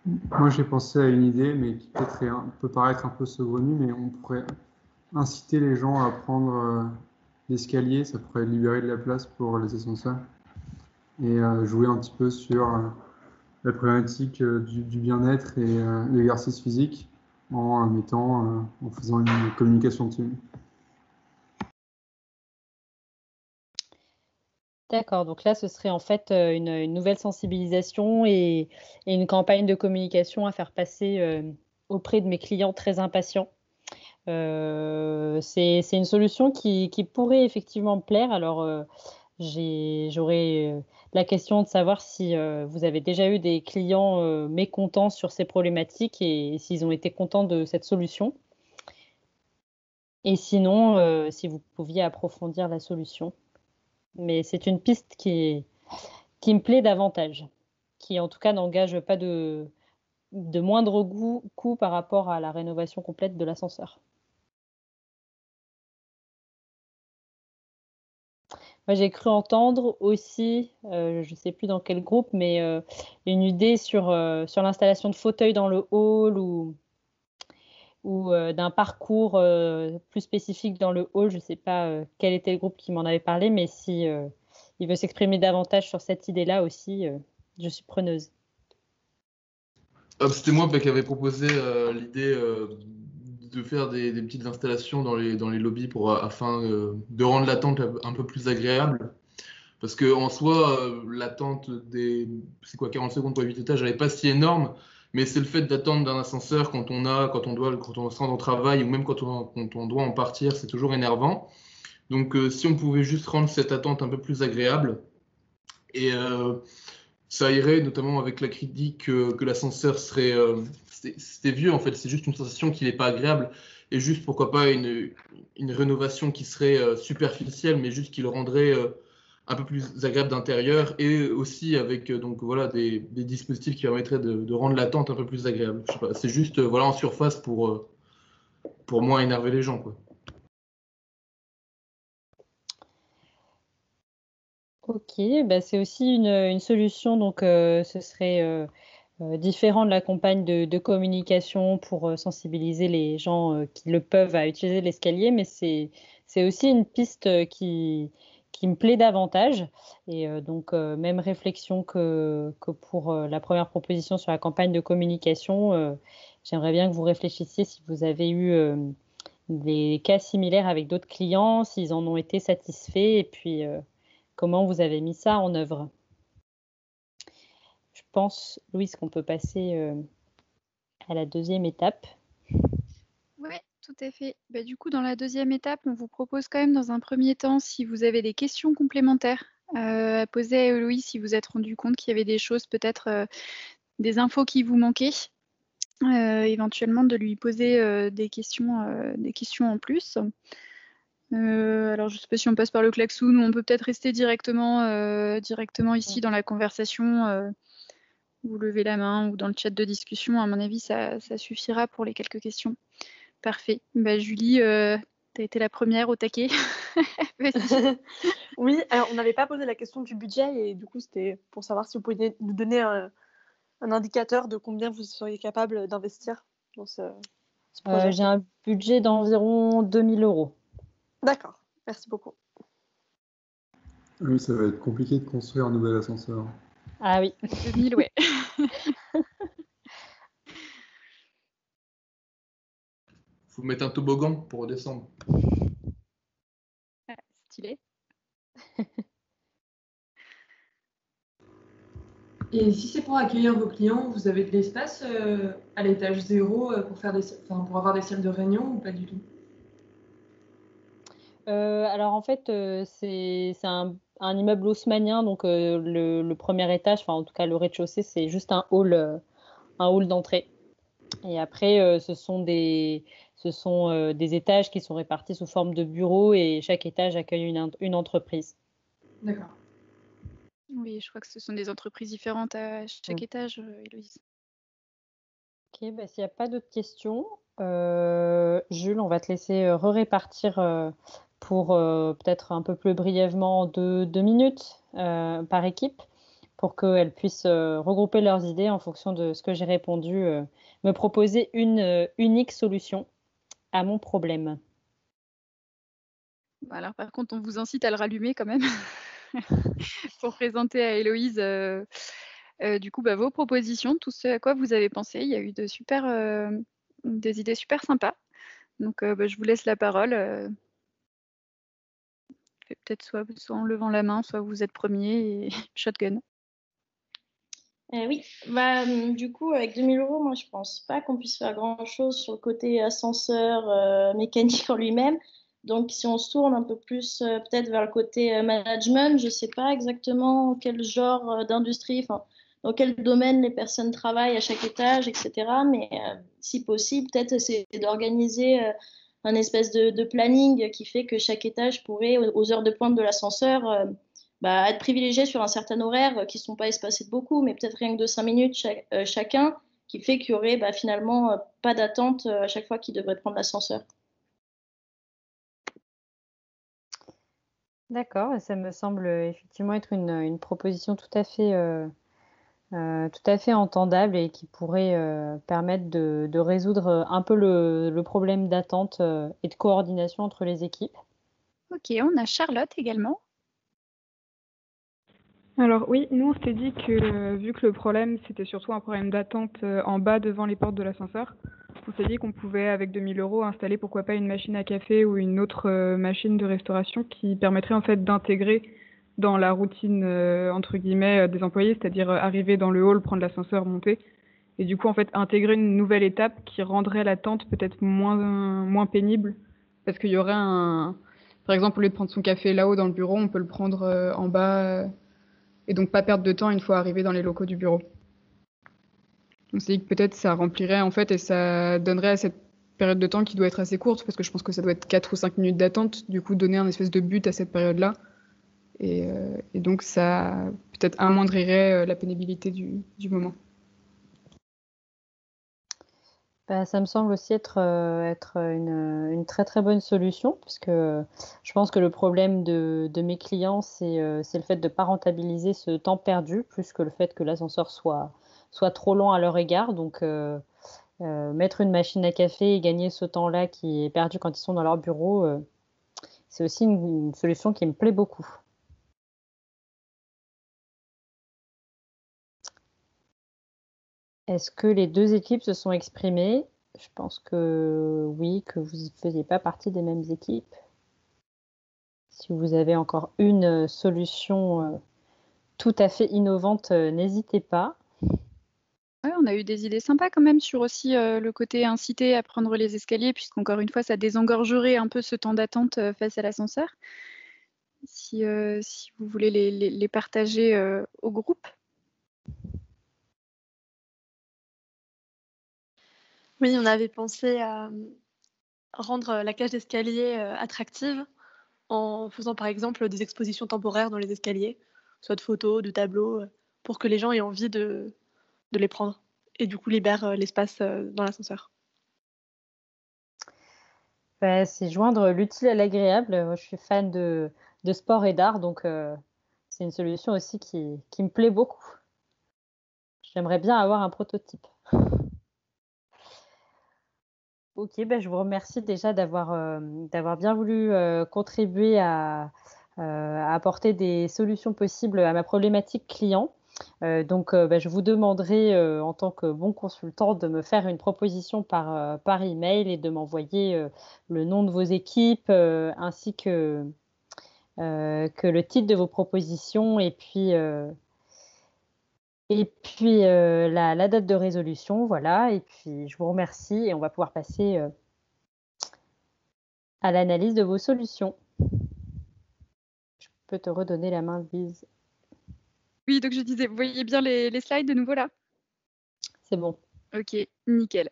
Moi, j'ai pensé à une idée, mais qui peut-être peut paraître un peu saugrenue, mais on pourrait inciter les gens à prendre l'escalier, ça pourrait libérer de la place pour les ascenseurs, et jouer un petit peu sur la problématique du bien-être et l'exercice physique en faisant une communication dessus. D'accord, donc là, ce serait en fait une nouvelle sensibilisation et une campagne de communication à faire passer auprès de mes clients très impatients. C'est une solution qui pourrait effectivement me plaire. Alors, j'aurais la question de savoir si vous avez déjà eu des clients mécontents sur ces problématiques et s'ils ont été contents de cette solution. Et sinon, si vous pouviez approfondir la solution. Mais c'est une piste qui me plaît davantage, qui en tout cas n'engage pas de moindre coût par rapport à la rénovation complète de l'ascenseur. Moi, j'ai cru entendre aussi, je ne sais plus dans quel groupe, mais une idée sur l'installation de fauteuils dans le hall ou d'un parcours plus spécifique dans le hall. Je ne sais pas quel était le groupe qui m'en avait parlé, mais si il veut s'exprimer davantage sur cette idée-là aussi, je suis preneuse. C'était moi qui avait proposé l'idée de faire des petites installations dans les lobbies afin de rendre l'attente un peu plus agréable. Parce qu'en soi, l'attente c'est quoi, 40 secondes pour les 8 étages, elle n'est pas si énorme, mais c'est le fait d'attendre d'un ascenseur quand on se rend au travail ou même quand on doit en partir, c'est toujours énervant. Donc si on pouvait juste rendre cette attente un peu plus agréable, et ça irait notamment avec la critique que l'ascenseur c'était vieux en fait, c'est juste une sensation qui n'est pas agréable, et juste pourquoi pas une rénovation qui serait superficielle, mais juste qui le rendrait un peu plus agréable d'intérieur, et aussi avec donc voilà des dispositifs qui permettraient de rendre l'attente un peu plus agréable. Je sais pas, c'est juste voilà en surface pour moins énerver les gens quoi. Ok, bah, c'est aussi une solution, donc ce serait différent de la campagne de communication pour sensibiliser les gens qui le peuvent à utiliser l'escalier, mais c'est aussi une piste qui me plaît davantage. Et donc, même réflexion que pour la première proposition sur la campagne de communication. J'aimerais bien que vous réfléchissiez si vous avez eu des cas similaires avec d'autres clients, s'ils en ont été satisfaits, et puis comment vous avez mis ça en œuvre. Je pense, Louise, qu'on peut passer à la deuxième étape. Ouais, tout à fait. Bah, du coup, dans la deuxième étape, on vous propose quand même dans un premier temps, si vous avez des questions complémentaires à poser à Héloïse, si vous êtes rendu compte qu'il y avait des choses, peut-être des infos qui vous manquaient, éventuellement de lui poser des questions en plus. Alors, je ne sais pas si on passe par le klaxon ou on peut peut-être rester directement ici dans la conversation. Vous levez la main ou dans le chat de discussion. À mon avis, ça suffira pour les quelques questions. Parfait. Bah, Julie, tu as été la première au taquet. Vas-y. Oui, alors on n'avait pas posé la question du budget et du coup, c'était pour savoir si vous pouviez nous donner un indicateur de combien vous seriez capable d'investir dans ce projet. J'ai un budget d'environ 2 000 €. D'accord, merci beaucoup. Oui, ça va être compliqué de construire un nouvel ascenseur. Ah oui. 2000, ouais. Faut mettre un toboggan pour redescendre. Ah, stylé. Et si c'est pour accueillir vos clients, vous avez de l'espace à l'étage 0 pour avoir des salles de réunion ou pas du tout? Alors en fait, c'est un immeuble haussmannien, donc le premier étage, enfin en tout cas le rez-de-chaussée, c'est juste un hall d'entrée. Et après, ce sont des étages qui sont répartis sous forme de bureaux et chaque étage accueille une entreprise. D'accord. Oui, je crois que ce sont des entreprises différentes à chaque étage, Héloïse. Ok, bah, s'il n'y a pas d'autres questions, Jules, on va te laisser répartir pour peut-être un peu plus brièvement 2 minutes par équipe pour qu'elles puissent regrouper leurs idées en fonction de ce que j'ai répondu, me proposer une unique solution à mon problème. Alors par contre, on vous incite à le rallumer quand même pour présenter à Héloïse du coup vos propositions, tout ce à quoi vous avez pensé. Il y a eu des idées super sympas. Donc je vous laisse la parole. Peut-être soit en levant la main, soit vous êtes premier et shotgun. Oui, du coup, avec 2 000 €, moi, je pense pas qu'on puisse faire grand-chose sur le côté ascenseur mécanique en lui-même. Donc, si on se tourne un peu plus peut-être vers le côté management, je sais pas exactement quel genre d'industrie, enfin, dans quel domaine les personnes travaillent à chaque étage, etc. Mais si possible, peut-être essayer d'organiser un espèce de planning qui fait que chaque étage pourrait, aux heures de pointe de l'ascenseur, être privilégié sur un certain horaire qui ne sont pas espacés de beaucoup, mais peut-être rien que de 5 minutes chacun, qui fait qu'il y aurait finalement pas d'attente à chaque fois qu'ils devraient prendre l'ascenseur. D'accord, ça me semble effectivement être une proposition tout à fait entendable et qui pourrait permettre de résoudre un peu le problème d'attente et de coordination entre les équipes. Ok, on a Charlotte également. Alors oui, nous on s'était dit que vu que le problème c'était surtout un problème d'attente en bas devant les portes de l'ascenseur, on s'est dit qu'on pouvait avec 2 000 € installer pourquoi pas une machine à café ou une autre machine de restauration qui permettrait en fait d'intégrer dans la routine entre guillemets des employés, c'est-à-dire arriver dans le hall, prendre l'ascenseur, monter, et du coup en fait intégrer une nouvelle étape qui rendrait l'attente peut-être moins pénible, parce qu'il y aurait par exemple au lieu de prendre son café là-haut dans le bureau, on peut le prendre en bas. Et donc pas perdre de temps une fois arrivé dans les locaux du bureau. On s'est dit que peut-être ça remplirait en fait et ça donnerait à cette période de temps qui doit être assez courte, parce que je pense que ça doit être 4 ou 5 minutes d'attente, du coup donner un espèce de but à cette période-là. Et donc ça peut-être amoindrirait la pénibilité du moment. Bah, ça me semble aussi être une très très bonne solution, parce que je pense que le problème de mes clients, c'est le fait de ne pas rentabiliser ce temps perdu, plus que le fait que l'ascenseur soit trop lent à leur égard. Donc, mettre une machine à café et gagner ce temps-là qui est perdu quand ils sont dans leur bureau, c'est aussi une solution qui me plaît beaucoup. Est-ce que les deux équipes se sont exprimées? Je pense que oui, que vous ne faisiez pas partie des mêmes équipes. Si vous avez encore une solution tout à fait innovante, n'hésitez pas. Ouais, on a eu des idées sympas quand même sur aussi le côté inciter à prendre les escaliers, puisqu'encore une fois, ça désengorgerait un peu ce temps d'attente face à l'ascenseur. Si vous voulez les partager au groupe. Oui, on avait pensé à rendre la cage d'escalier attractive en faisant par exemple des expositions temporaires dans les escaliers, soit de photos, de tableaux, pour que les gens aient envie de les prendre et du coup libère l'espace dans l'ascenseur. Bah, c'est joindre l'utile à l'agréable. Moi, je suis fan de sport et d'art, donc c'est une solution aussi qui me plaît beaucoup. J'aimerais bien avoir un prototype. Ok, ben je vous remercie déjà d'avoir bien voulu contribuer à apporter des solutions possibles à ma problématique client. Donc, je vous demanderai, en tant que bon consultant, de me faire une proposition par email et de m'envoyer le nom de vos équipes, ainsi que le titre de vos propositions et puis la date de résolution. Voilà. Et puis, je vous remercie et on va pouvoir passer à l'analyse de vos solutions. Je peux te redonner la main, Louise. Oui, donc je disais, vous voyez bien les slides de nouveau là? C'est bon. Ok, nickel.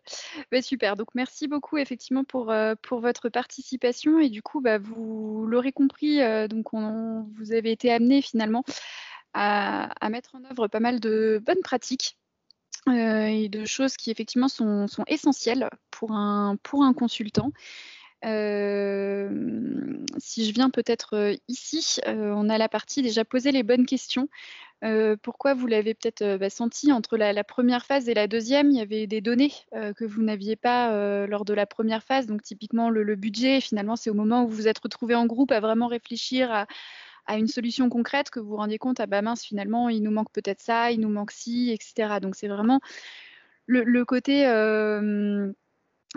Bah, super, donc merci beaucoup effectivement pour votre participation et du coup, vous l'aurez compris, donc vous avez été amené finalement à mettre en œuvre pas mal de bonnes pratiques et de choses qui effectivement sont essentielles pour un consultant. Si je viens peut-être ici, on a la partie déjà poser les bonnes questions. Pourquoi vous l'avez peut-être senti entre la première phase et la deuxième, il y avait des données que vous n'aviez pas lors de la première phase. Donc typiquement le budget, finalement, c'est au moment où vous vous êtes retrouvés en groupe à vraiment réfléchir à une solution concrète que vous vous rendiez compte, ah bah mince, finalement, il nous manque peut-être ça, il nous manque ci, etc. Donc c'est vraiment le côté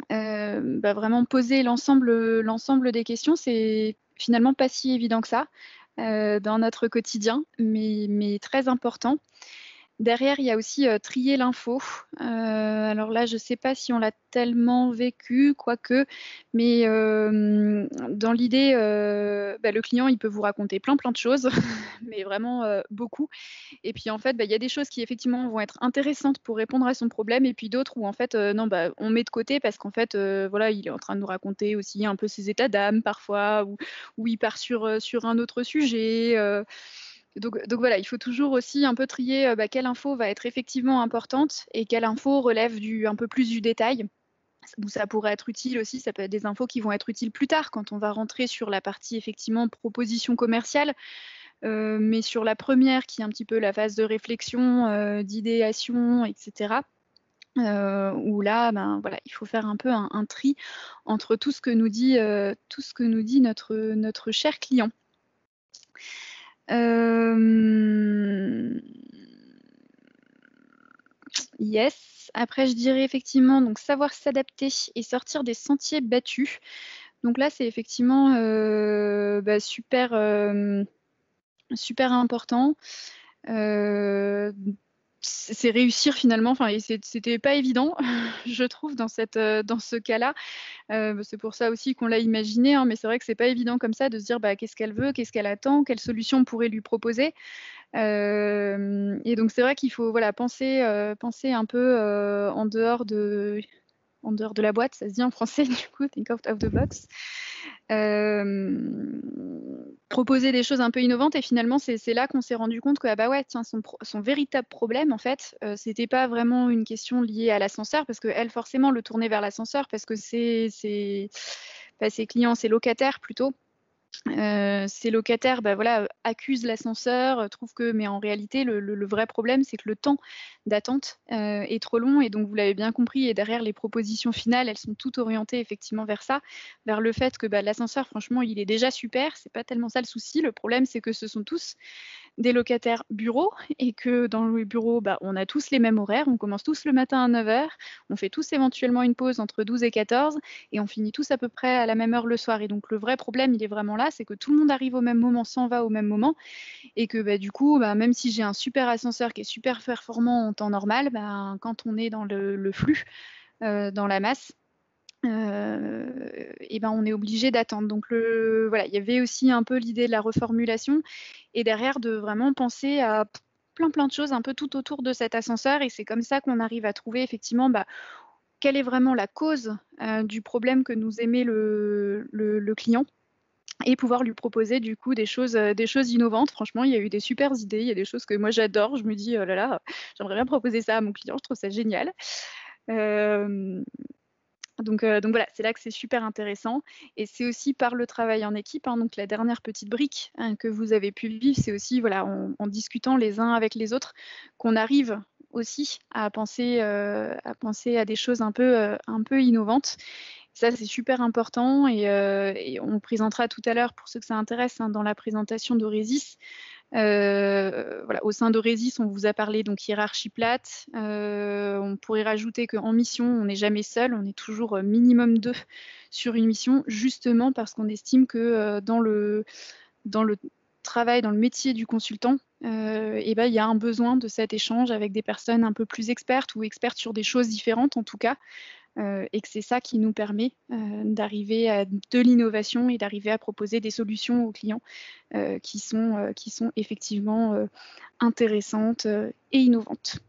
vraiment poser l'ensemble des questions, c'est finalement pas si évident que ça dans notre quotidien, mais très important. Derrière, il y a aussi trier l'info. Alors là, je ne sais pas si on l'a tellement vécu, quoique, mais dans l'idée, le client, il peut vous raconter plein de choses, mais vraiment beaucoup. Et puis en fait, il y a des choses qui effectivement vont être intéressantes pour répondre à son problème, et puis d'autres où en fait, non, on met de côté parce qu'en fait, voilà, il est en train de nous raconter aussi un peu ses états d'âme parfois, ou il part sur un autre sujet. Donc voilà, il faut toujours aussi un peu trier quelle info va être effectivement importante et quelle info relève un peu plus du détail. Où ça pourrait être utile aussi, ça peut être des infos qui vont être utiles plus tard quand on va rentrer sur la partie effectivement proposition commerciale. Mais sur la première, qui est un petit peu la phase de réflexion, d'idéation, etc., où là, voilà, il faut faire un peu un tri entre tout ce que nous dit notre cher client. Yes. Après, je dirais effectivement donc savoir s'adapter et sortir des sentiers battus. Donc là, c'est effectivement super important. C'est réussir finalement. Enfin, et c'était pas évident, je trouve, dans ce cas-là. C'est pour ça aussi qu'on l'a imaginé, hein, mais c'est vrai que c'est pas évident comme ça de se dire qu'est-ce qu'elle veut, qu'est-ce qu'elle attend, quelle solution on pourrait lui proposer. Et donc c'est vrai qu'il faut penser un peu en dehors de la boîte, ça se dit en français du coup, think out of the box. proposer des choses un peu innovantes et finalement c'est là qu'on s'est rendu compte que ah bah ouais tiens son véritable problème en fait c'était pas vraiment une question liée à l'ascenseur parce que elle forcément le tournait vers l'ascenseur parce que ses clients, ses locataires plutôt. Ces locataires voilà, accusent l'ascenseur, trouvent que mais en réalité le vrai problème c'est que le temps d'attente est trop long et donc vous l'avez bien compris et derrière les propositions finales, elles sont toutes orientées effectivement vers ça, vers le fait que l'ascenseur franchement il est déjà super, c'est pas tellement ça le souci, le problème c'est que ce sont tous des locataires bureaux et que dans les bureaux, on a tous les mêmes horaires, on commence tous le matin à 9h, on fait tous éventuellement une pause entre 12 et 14 et on finit tous à peu près à la même heure le soir. Et donc le vrai problème, il est vraiment là, c'est que tout le monde arrive au même moment, s'en va au même moment et que du coup, même si j'ai un super ascenseur qui est super performant en temps normal, quand on est dans le flux, dans la masse, et on est obligé d'attendre. Donc voilà, il y avait aussi un peu l'idée de la reformulation et derrière de vraiment penser à plein de choses un peu tout autour de cet ascenseur et c'est comme ça qu'on arrive à trouver effectivement quelle est vraiment la cause du problème que nous émet le client et pouvoir lui proposer du coup des choses innovantes. Franchement, il y a eu des super idées, il y a des choses que moi j'adore, je me dis oh là là, j'aimerais bien proposer ça à mon client, je trouve ça génial. Donc voilà, c'est là que c'est super intéressant et c'est aussi par le travail en équipe, donc la dernière petite brique que vous avez pu vivre, c'est aussi voilà, en discutant les uns avec les autres qu'on arrive aussi à penser à des choses un peu innovantes. Ça, c'est super important et on le présentera tout à l'heure pour ceux que ça intéresse dans la présentation d'Oresis. Voilà, au sein d'Oresis, on vous a parlé donc hiérarchie plate. On pourrait rajouter qu'en mission, on n'est jamais seul, on est toujours minimum 2 sur une mission, justement parce qu'on estime que dans le travail, dans le métier du consultant, il y a un besoin de cet échange avec des personnes un peu plus expertes ou expertes sur des choses différentes en tout cas. Et que c'est ça qui nous permet d'arriver à de l'innovation et d'arriver à proposer des solutions aux clients qui sont effectivement intéressantes et innovantes.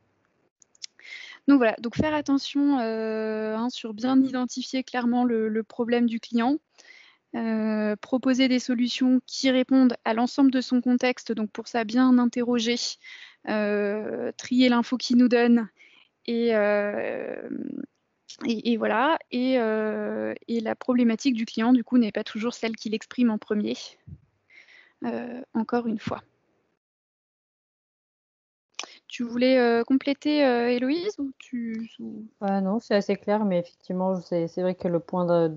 Donc voilà, donc faire attention sur bien identifier clairement le problème du client, proposer des solutions qui répondent à l'ensemble de son contexte, donc pour ça bien interroger, trier l'info qu'il nous donne et voilà, et la problématique du client, du coup, n'est pas toujours celle qu'il exprime en premier, encore une fois. Tu voulais compléter, Héloïse ou Non, c'est assez clair, mais effectivement, c'est vrai que le point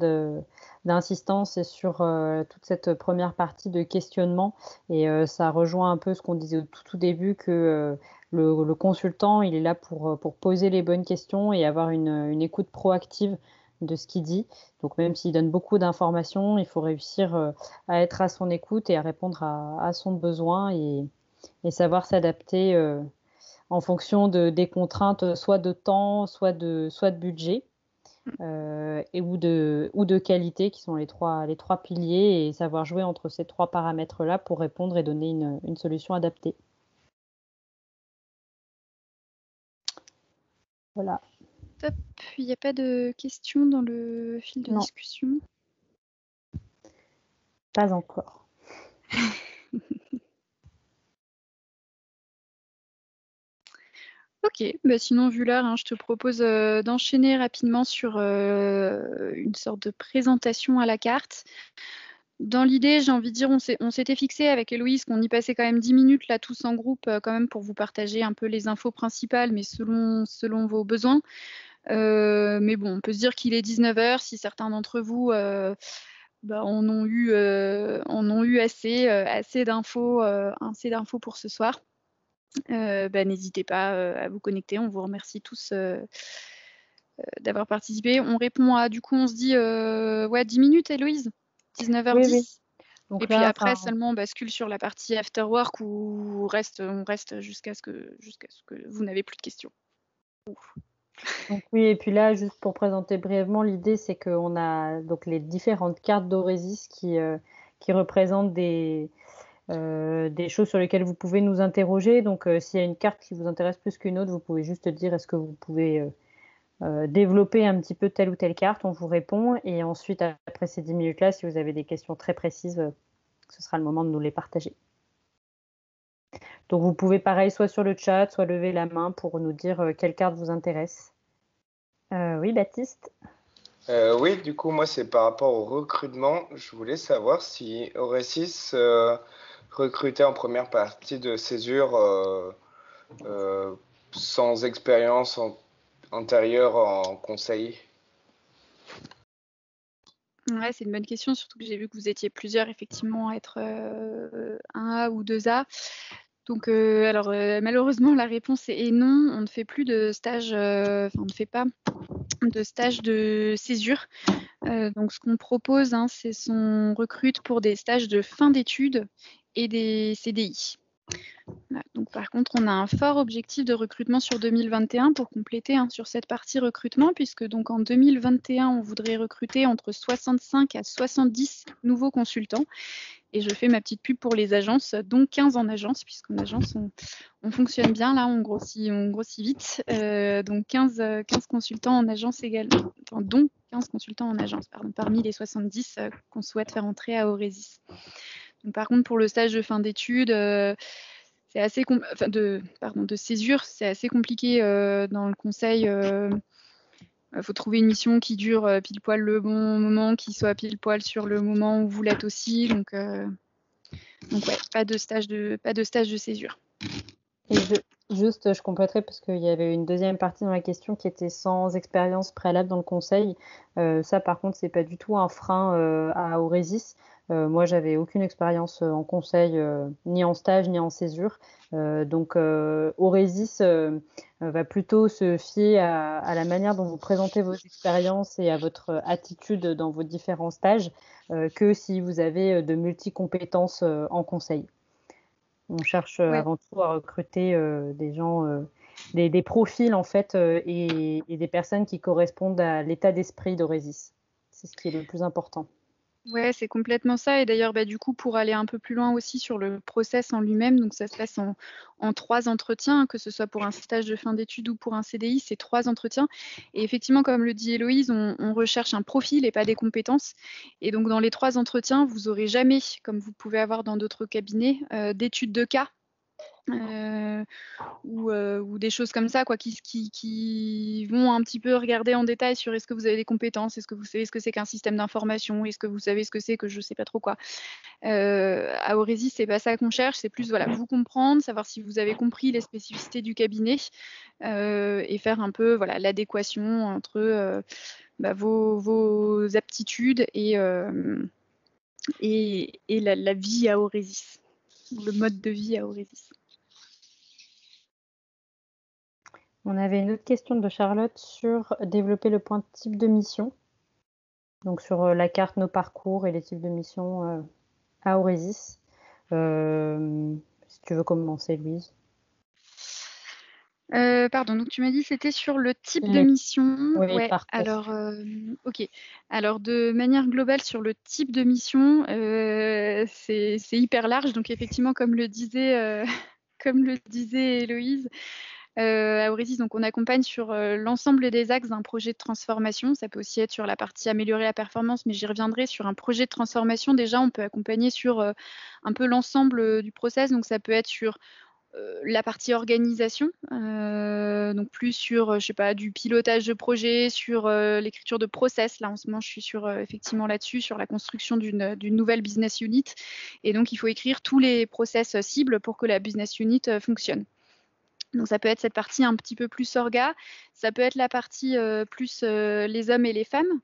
d'insistance c'est sur toute cette première partie de questionnement et ça rejoint un peu ce qu'on disait au tout début que le consultant, il est là pour poser les bonnes questions et avoir une écoute proactive de ce qu'il dit. Donc même s'il donne beaucoup d'informations, il faut réussir à être à son écoute et à répondre à son besoin et savoir s'adapter en fonction des contraintes, soit de temps, soit de budget, ou de qualité, qui sont les trois piliers, et savoir jouer entre ces 3 paramètres-là pour répondre et donner une solution adaptée. Voilà. Top. Il n'y a pas de questions dans le fil de discussion? Pas encore. Ok, sinon vu l'heure, je te propose d'enchaîner rapidement sur une sorte de présentation à la carte. Dans l'idée, j'ai envie de dire, on s'était fixé avec Héloïse qu'on y passait quand même 10 minutes là tous en groupe quand même pour vous partager un peu les infos principales, mais selon vos besoins. Mais bon, on peut se dire qu'il est 19h, si certains d'entre vous en ont eu assez d'infos pour ce soir. N'hésitez pas à vous connecter. On vous remercie tous d'avoir participé. On répond à, du coup, on se dit 10 minutes, Héloïse, 19h10. Oui. Donc et puis après, seulement on bascule sur la partie after work où on reste jusqu'à ce que vous n'avez plus de questions. Donc oui, et puis là, juste pour présenter brièvement, l'idée c'est qu'on a donc les différentes cartes d'Oresis qui représentent des choses sur lesquelles vous pouvez nous interroger. Donc s'il y a une carte qui vous intéresse plus qu'une autre, vous pouvez juste dire est-ce que vous pouvez développer un petit peu telle ou telle carte, on vous répond. Et ensuite, après ces 10 minutes-là, si vous avez des questions très précises, ce sera le moment de nous les partager. Donc vous pouvez pareil, soit sur le chat, soit lever la main pour nous dire quelle carte vous intéresse. Oui, Baptiste? Oui, du coup, moi, c'est par rapport au recrutement. Je voulais savoir si Auresis recrutait en première partie de césure sans expérience antérieure en conseil. Ouais, c'est une bonne question, surtout que j'ai vu que vous étiez plusieurs effectivement à être 1A ou 2A. Donc, alors malheureusement, la réponse est non. On ne fait plus de stage, on ne fait pas de stage de césure. Donc, ce qu'on propose, c'est qu'on recrute pour des stages de fin d'études et des CDI. Voilà. Donc, par contre, on a un fort objectif de recrutement sur 2021 pour compléter sur cette partie recrutement, puisque donc en 2021, on voudrait recruter entre 65 à 70 nouveaux consultants. Et je fais ma petite pub pour les agences, dont 15 en agence, puisqu'en agence, on fonctionne bien. Là, on grossit vite. Donc, 15 consultants en agence également, enfin, dont 15 consultants en agence, parmi les 70 qu'on souhaite faire entrer à Auresis. Donc, par contre, pour le stage de fin d'études, c'est assez de césure, c'est assez compliqué dans le conseil. Il faut trouver une mission qui dure pile poil le bon moment, qui soit pile poil sur le moment où vous l'êtes aussi. Donc ouais, pas de stage de césure. Et je compléterai parce qu'il y avait une deuxième partie dans la question qui était sans expérience préalable dans le conseil. Ça, par contre, c'est pas du tout un frein à Auresis. Moi, j'avais aucune expérience en conseil, ni en stage, ni en césure. Donc, Auresis va plutôt se fier à la manière dont vous présentez vos expériences et à votre attitude dans vos différents stages que si vous avez de multi-compétences en conseil. On cherche avant tout à recruter des gens, des profils en fait, et des personnes qui correspondent à l'état d'esprit d'Auresis. C'est ce qui est le plus important. Ouais, c'est complètement ça. Et d'ailleurs, du coup, pour aller un peu plus loin aussi sur le process en lui-même, donc ça se passe en 3 entretiens, que ce soit pour un stage de fin d'études ou pour un CDI, c'est 3 entretiens. Et effectivement, comme le dit Héloïse, on recherche un profil et pas des compétences. Et donc, dans les 3 entretiens, vous n'aurez jamais, comme vous pouvez avoir dans d'autres cabinets, d'études de cas. Ou des choses comme ça, quoi, qui vont un petit peu regarder en détail sur est-ce que vous avez des compétences, est-ce que vous savez ce que c'est qu'un système d'information, est-ce que vous savez ce que c'est que je sais pas trop quoi. À Auresis, c'est pas ça qu'on cherche, c'est plus vous comprendre, savoir si vous avez compris les spécificités du cabinet et faire un peu l'adéquation entre vos aptitudes et la vie à Auresis, le mode de vie à Auresis. On avait une autre question de Charlotte sur développer le point type de mission. Donc sur la carte nos parcours et les types de missions à Auresis. Si tu veux commencer, Louise. Pardon, donc tu m'as dit c'était sur le type de mission. Oui, ouais, parcours. alors ok. Alors de manière globale sur le type de mission, c'est hyper large. Donc effectivement, comme le disait Héloïse, à Auresis, donc on accompagne sur l'ensemble des axes d'un projet de transformation. Ça peut aussi être sur la partie améliorer la performance, mais j'y reviendrai. Sur un projet de transformation, déjà, on peut accompagner sur un peu l'ensemble du process. Donc ça peut être sur la partie organisation, donc plus sur, du pilotage de projet, sur l'écriture de process. Là, en ce moment, je suis effectivement là-dessus, sur la construction d'une nouvelle business unit. Et donc, il faut écrire tous les process cibles pour que la business unit fonctionne. Donc, ça peut être cette partie un petit peu plus orga. Ça peut être la partie plus les hommes et les femmes.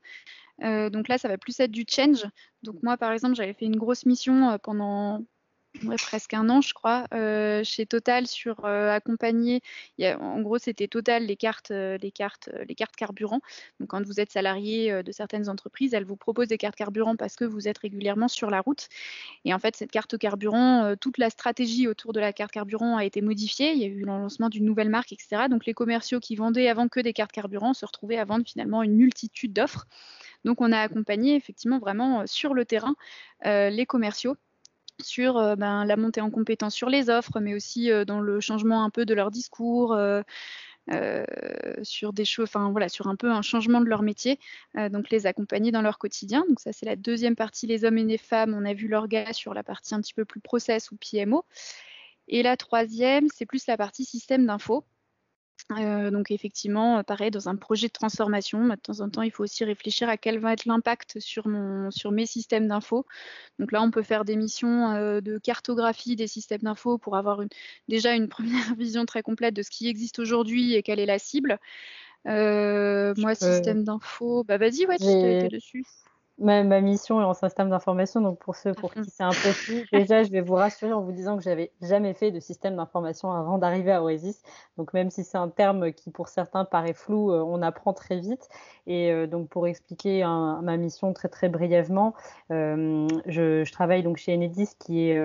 Donc là, ça va plus être du change. Donc moi, par exemple, j'avais fait une grosse mission pendant presque 1 an, je crois, chez Total sur accompagner. En gros, c'était Total les cartes carburant. Donc, quand vous êtes salarié de certaines entreprises, elles vous proposent des cartes carburant parce que vous êtes régulièrement sur la route. Et en fait, cette carte carburant, toute la stratégie autour de la carte carburant a été modifiée. Il y a eu le lancement d'une nouvelle marque, etc. Donc, les commerciaux qui vendaient avant que des cartes carburant se retrouvaient à vendre finalement une multitude d'offres. Donc, on a accompagné effectivement vraiment sur le terrain les commerciaux sur la montée en compétence sur les offres, mais aussi dans le changement un peu de leur discours, sur des choses, enfin voilà, sur un peu un changement de leur métier, donc les accompagner dans leur quotidien. Donc ça, c'est la deuxième partie, les hommes et les femmes. On a vu l'orga sur la partie un petit peu plus process ou PMO. Et la troisième, c'est plus la partie système d'info. Donc effectivement, pareil, dans un projet de transformation, de temps en temps, il faut aussi réfléchir à quel va être l'impact sur mes systèmes d'info. Donc là, on peut faire des missions de cartographie des systèmes d'info pour avoir déjà une première vision très complète de ce qui existe aujourd'hui et quelle est la cible. Moi, système d'info, bah vas-y, ouais, tu as été dessus. Ma mission est en système d'information, donc pour ceux pour qui c'est un peu flou, déjà je vais vous rassurer en vous disant que j'avais jamais fait de système d'information avant d'arriver à Oasis. Donc même si c'est un terme qui pour certains paraît flou, on apprend très vite. Et donc pour expliquer ma mission très très brièvement, je travaille donc chez Enedis qui est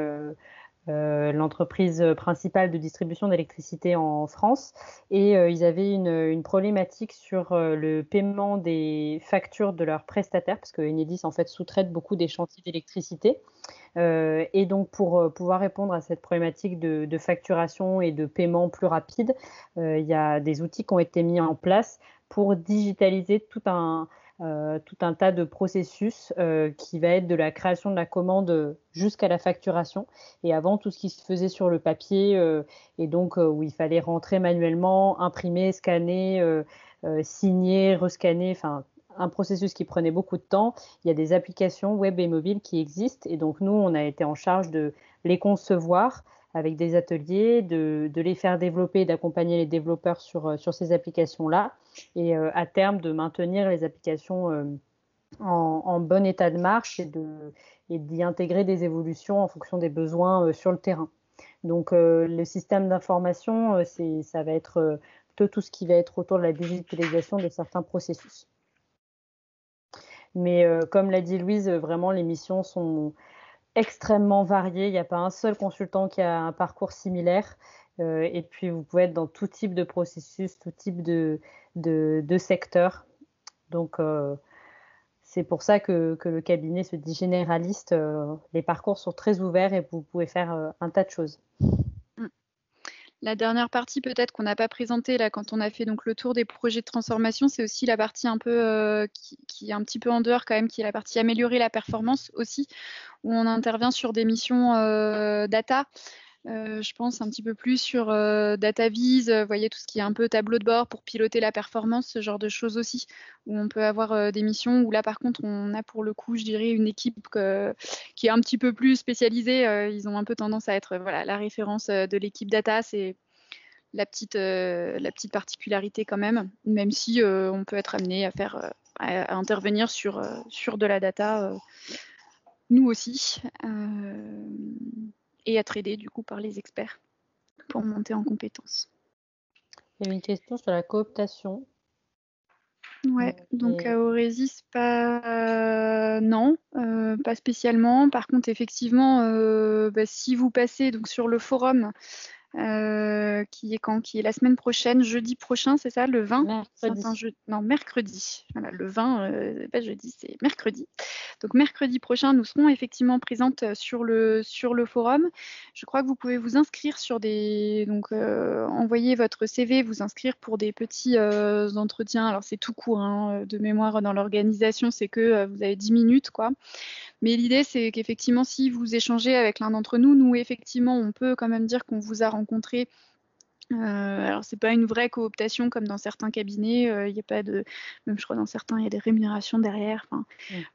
l'entreprise principale de distribution d'électricité en France, et ils avaient une problématique sur le paiement des factures de leurs prestataires, parce que Enedis en fait sous-traite beaucoup des chantiers d'électricité, et donc pour pouvoir répondre à cette problématique de facturation et de paiement plus rapide, il y a des outils qui ont été mis en place pour digitaliser tout un tas de processus qui va être de la création de la commande jusqu'à la facturation. Et avant, tout ce qui se faisait sur le papier, et donc où il fallait rentrer manuellement, imprimer, scanner, signer, rescanner, enfin un processus qui prenait beaucoup de temps. Il y a des applications web et mobiles qui existent, et donc nous, on a été en charge de les concevoir avec des ateliers, de les faire développer, d'accompagner les développeurs sur ces applications-là, et à terme de maintenir les applications en bon état de marche et d'y intégrer des évolutions en fonction des besoins sur le terrain. Donc le système d'information, ça va être plutôt tout ce qui va être autour de la digitalisation de certains processus. Mais comme l'a dit Louise, vraiment les missions sont extrêmement variées. Il n'y a pas un seul consultant qui a un parcours similaire. Et puis, vous pouvez être dans tout type de processus, tout type de secteur. Donc, c'est pour ça que le cabinet se dit généraliste. Les parcours sont très ouverts et vous pouvez faire un tas de choses. La dernière partie peut-être qu'on n'a pas présentée là quand on a fait donc le tour des projets de transformation, c'est aussi la partie un peu qui est un petit peu en dehors quand même, qui est la partie améliorer la performance aussi, où on intervient sur des missions data. Je pense un petit peu plus sur DataVis, vous voyez, tout ce qui est un peu tableau de bord pour piloter la performance, ce genre de choses aussi, où on peut avoir des missions où là par contre on a pour le coup, je dirais, une équipe qui est un petit peu plus spécialisée. Ils ont un peu tendance à être voilà, la référence de l'équipe data, c'est la petite particularité quand même si on peut être amené à intervenir sur de la data, nous aussi. Et être aidé du coup par les experts pour monter en compétences. Il y avait une question sur la cooptation. Ouais, donc à Oasis, non, pas spécialement. Par contre, effectivement, si vous passez donc sur le forum, qui est la semaine prochaine, jeudi prochain, c'est ça, le 20 Mercredi. Mercredi. Voilà, le 20, pas jeudi, c'est mercredi. Donc mercredi prochain, nous serons effectivement présentes sur le forum. Je crois que vous pouvez vous inscrire envoyer votre CV, vous inscrire pour des petits entretiens. Alors c'est tout court, hein, de mémoire dans l'organisation, c'est que vous avez 10 minutes, quoi. Mais l'idée, c'est qu'effectivement, si vous échangez avec l'un d'entre nous, effectivement, on peut quand même dire qu'on vous a rencontré. Alors, c'est pas une vraie cooptation comme dans certains cabinets. Il n'y a pas de, même je crois dans certains, il y a des rémunérations derrière. Enfin,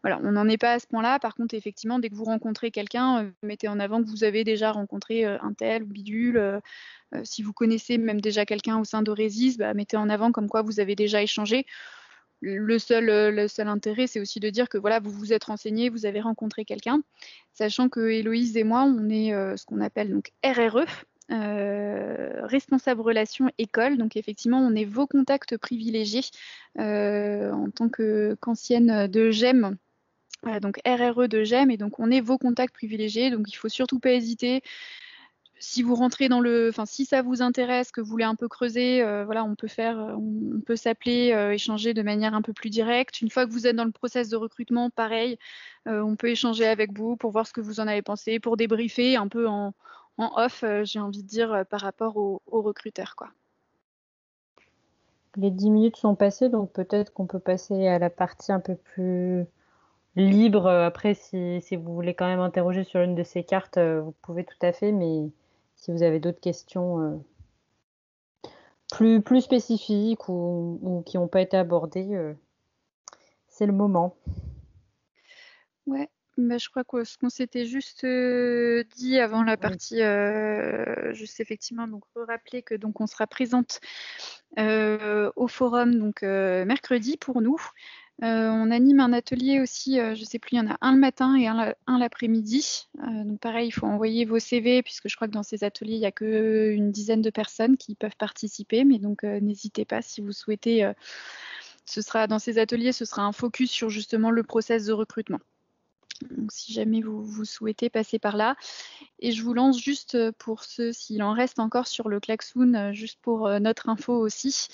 voilà, on n'en est pas à ce point-là. Par contre, effectivement, dès que vous rencontrez quelqu'un, mettez en avant que vous avez déjà rencontré un tel ou bidule. Si vous connaissez même déjà quelqu'un au sein d'Oasis, mettez en avant comme quoi vous avez déjà échangé. Le seul intérêt, c'est aussi de dire que voilà, vous vous êtes renseigné, vous avez rencontré quelqu'un, sachant que Héloïse et moi, on est ce qu'on appelle donc RRE, responsable relations école. Donc effectivement, on est vos contacts privilégiés en tant qu'ancienne de GEM. Voilà, donc RRE de GEM, et donc on est vos contacts privilégiés. Donc il faut surtout pas hésiter. Si vous rentrez si ça vous intéresse, que vous voulez un peu creuser, voilà, on peut s'appeler, échanger de manière un peu plus directe. Une fois que vous êtes dans le process de recrutement, pareil, on peut échanger avec vous pour voir ce que vous en avez pensé, pour débriefer un peu en off, j'ai envie de dire, par rapport aux recruteurs, quoi. Les 10 minutes sont passées, donc peut-être qu'on peut passer à la partie un peu plus libre. Après, si vous voulez quand même interroger sur une de ces cartes, vous pouvez tout à fait, mais si vous avez d'autres questions plus spécifiques ou qui n'ont pas été abordées, c'est le moment. Ouais, bah, je crois que ce qu'on s'était juste dit avant la partie, juste effectivement, donc rappeler que donc on sera présente au forum donc mercredi pour nous. On anime un atelier aussi, je sais plus, il y en a un le matin et un l'après-midi. Donc pareil, il faut envoyer vos CV puisque je crois que dans ces ateliers, il n'y a qu'une dizaine de personnes qui peuvent participer. Mais donc n'hésitez pas si vous souhaitez. Dans ces ateliers, ce sera un focus sur justement le process de recrutement. Donc si jamais vous souhaitez passer par là. Et je vous lance juste pour ceux, s'il en reste encore sur le klaxoon, juste pour notre info aussi,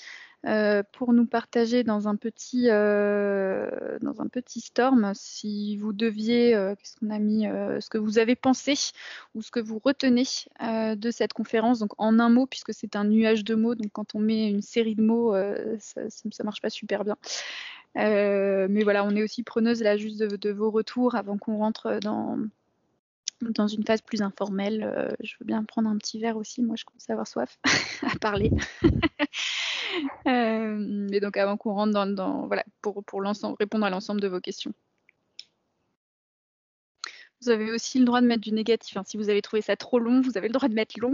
pour nous partager dans un petit storm, si vous deviez, qu'est-ce qu'on a mis, ce que vous avez pensé ou ce que vous retenez de cette conférence, donc en un mot, puisque c'est un nuage de mots, donc quand on met une série de mots, ça marche pas super bien. Mais voilà, on est aussi preneuse là juste de vos retours avant qu'on rentre dans une phase plus informelle. Je veux bien prendre un petit verre aussi, moi je commence à avoir soif à parler. Mais donc avant qu'on rentre voilà, pour l'ensemble, répondre à l'ensemble de vos questions. Vous avez aussi le droit de mettre du négatif. Hein. Si vous avez trouvé ça trop long, vous avez le droit de mettre long.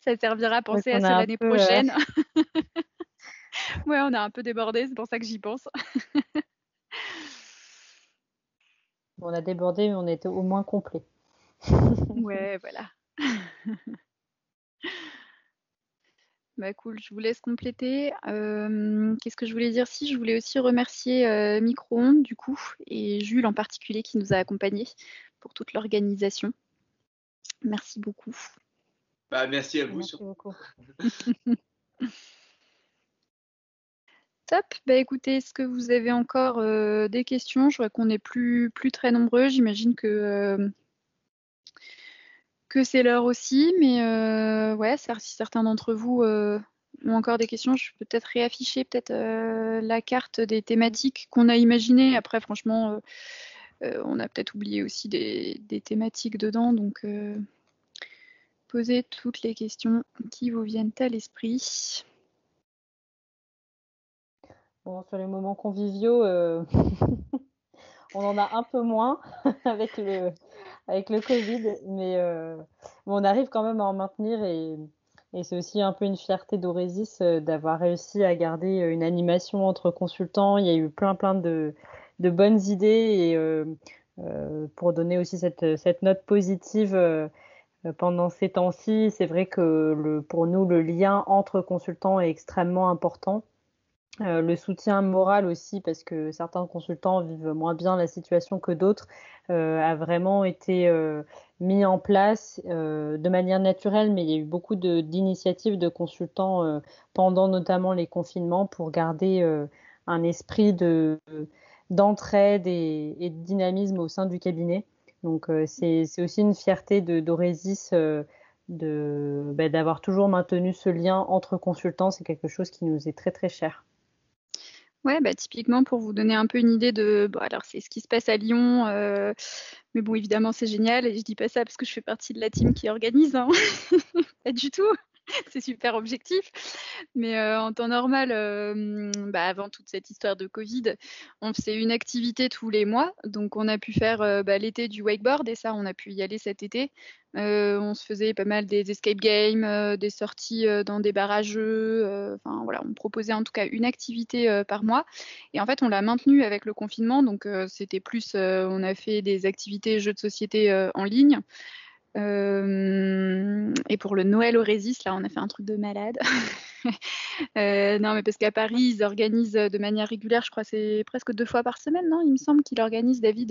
Ça servira à penser à ça l'année prochaine. Ouais, on a un peu débordé, c'est pour ça que j'y pense. On a débordé, mais on était au moins complet. Ouais, voilà. Bah cool, je vous laisse compléter. Qu'est-ce que je voulais dire? Si, je voulais aussi remercier Micro-ondes du coup, et Jules en particulier qui nous a accompagnés pour toute l'organisation. Merci beaucoup. Bah, merci à vous. Merci beaucoup. Top. Bah écoutez, est-ce que vous avez encore des questions? Je vois qu'on n'est plus très nombreux. J'imagine que c'est l'heure aussi, mais ouais, si certains d'entre vous ont encore des questions, je peux peut-être réafficher la carte des thématiques qu'on a imaginées. Après, franchement, on a peut-être oublié aussi des thématiques dedans, donc posez toutes les questions qui vous viennent à l'esprit. Bon, sur les moments conviviaux, on en a un peu moins avec le Covid, mais on arrive quand même à en maintenir et c'est aussi un peu une fierté d'Orésis d'avoir réussi à garder une animation entre consultants. Il y a eu plein de bonnes idées et pour donner aussi cette note positive pendant ces temps-ci, c'est vrai que pour nous, le lien entre consultants est extrêmement important. Le soutien moral aussi, parce que certains consultants vivent moins bien la situation que d'autres, a vraiment été mis en place de manière naturelle, mais il y a eu beaucoup d'initiatives de consultants pendant notamment les confinements pour garder un esprit d'entraide et de dynamisme au sein du cabinet. Donc c'est aussi une fierté d'Orésis d'avoir toujours maintenu ce lien entre consultants. C'est quelque chose qui nous est très très cher. Ouais, bah, typiquement pour vous donner un peu une idée alors c'est ce qui se passe à Lyon, mais bon évidemment c'est génial et je dis pas ça parce que je fais partie de la team qui organise, hein. Pas du tout, c'est super objectif. Mais en temps normal, avant toute cette histoire de Covid, on faisait une activité tous les mois. Donc on a pu faire l'été du wakeboard et ça on a pu y aller cet été. On se faisait pas mal des escape games, des sorties dans des bars à jeux. Enfin voilà, on proposait en tout cas une activité par mois. Et en fait, on l'a maintenu avec le confinement. Donc c'était plus, on a fait des activités jeux de société en ligne. Et pour le Noël Orésis, là, on a fait un truc de malade. Non, mais parce qu'à Paris, ils organisent de manière régulière, je crois, c'est presque 2 fois par semaine, non? Il me semble qu'il organise, David,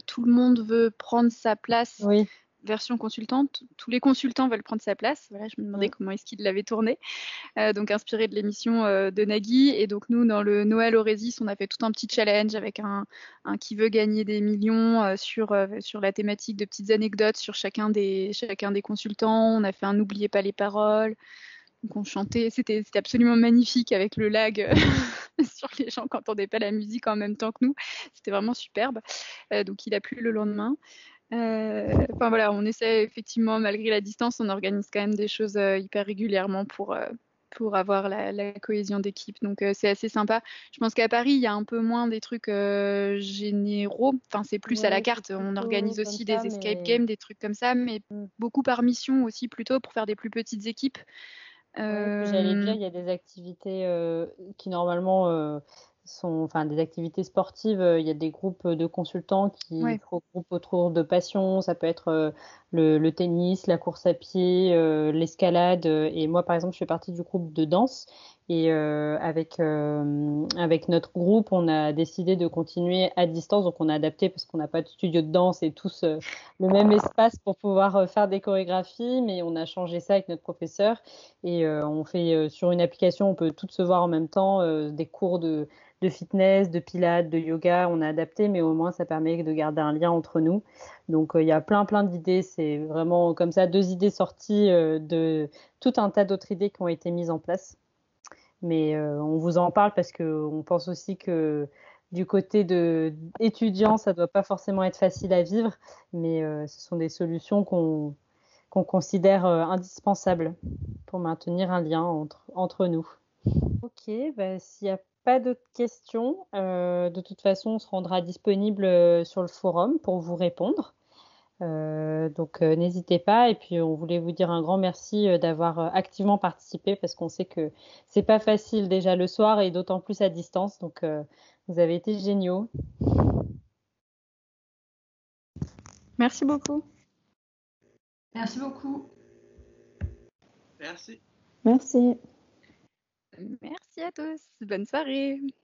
tout le monde veut prendre sa place. Oui. Version consultante, tous les consultants veulent prendre sa place. Voilà, je me demandais comment est-ce qu'il l'avait tourné. Donc inspiré de l'émission de Nagui. Et donc nous, dans le Noël Orésis, on a fait tout un petit challenge avec un qui veut gagner des millions sur la thématique de petites anecdotes sur chacun des consultants. On a fait un n'oubliez pas les paroles. Donc on chantait, c'était absolument magnifique avec le lag sur les gens qui n'entendaient pas la musique en même temps que nous. C'était vraiment superbe. Donc il a plu le lendemain. Enfin voilà, on essaie effectivement, malgré la distance, on organise quand même des choses hyper régulièrement pour avoir la cohésion d'équipe. Donc c'est assez sympa. Je pense qu'à Paris, il y a un peu moins des trucs généraux. Enfin, c'est plus à la Ouais, c'est carte. On plutôt organise comme aussi ça, des escape mais games, des trucs comme ça, mais beaucoup par mission aussi plutôt pour faire des plus petites équipes. ouais, puis j'allais dire, Euh, il y a des activités qui normalement sont, enfin, des activités sportives. Il y a des groupes de consultants qui ouais. se regroupent autour de passions. Ça peut être le tennis, la course à pied, l'escalade. Et moi, par exemple, je fais partie du groupe de danse. Et avec notre groupe, on a décidé de continuer à distance. Donc, on a adapté parce qu'on n'a pas de studio de danse et tous le même espace pour pouvoir faire des chorégraphies. Mais on a changé ça avec notre professeur. Et on fait sur une application, on peut toutes se voir en même temps, des cours de fitness, de pilates, de yoga. On a adapté, mais au moins ça permet de garder un lien entre nous. Donc il y a plein d'idées. C'est vraiment comme ça, 2 idées sorties de tout un tas d'autres idées qui ont été mises en place. Mais on vous en parle parce qu'on pense aussi que du côté de étudiants, ça ne doit pas forcément être facile à vivre, mais ce sont des solutions qu'on considère indispensables pour maintenir un lien entre nous. Ok, bah, s'il n'y a pas d'autres questions, de toute façon, on se rendra disponible sur le forum pour vous répondre. Donc n'hésitez pas. Et puis on voulait vous dire un grand merci d'avoir activement participé parce qu'on sait que c'est pas facile déjà le soir et d'autant plus à distance. Donc vous avez été géniaux. Merci beaucoup. Merci beaucoup. Merci. Merci. Merci à tous. Bonne soirée.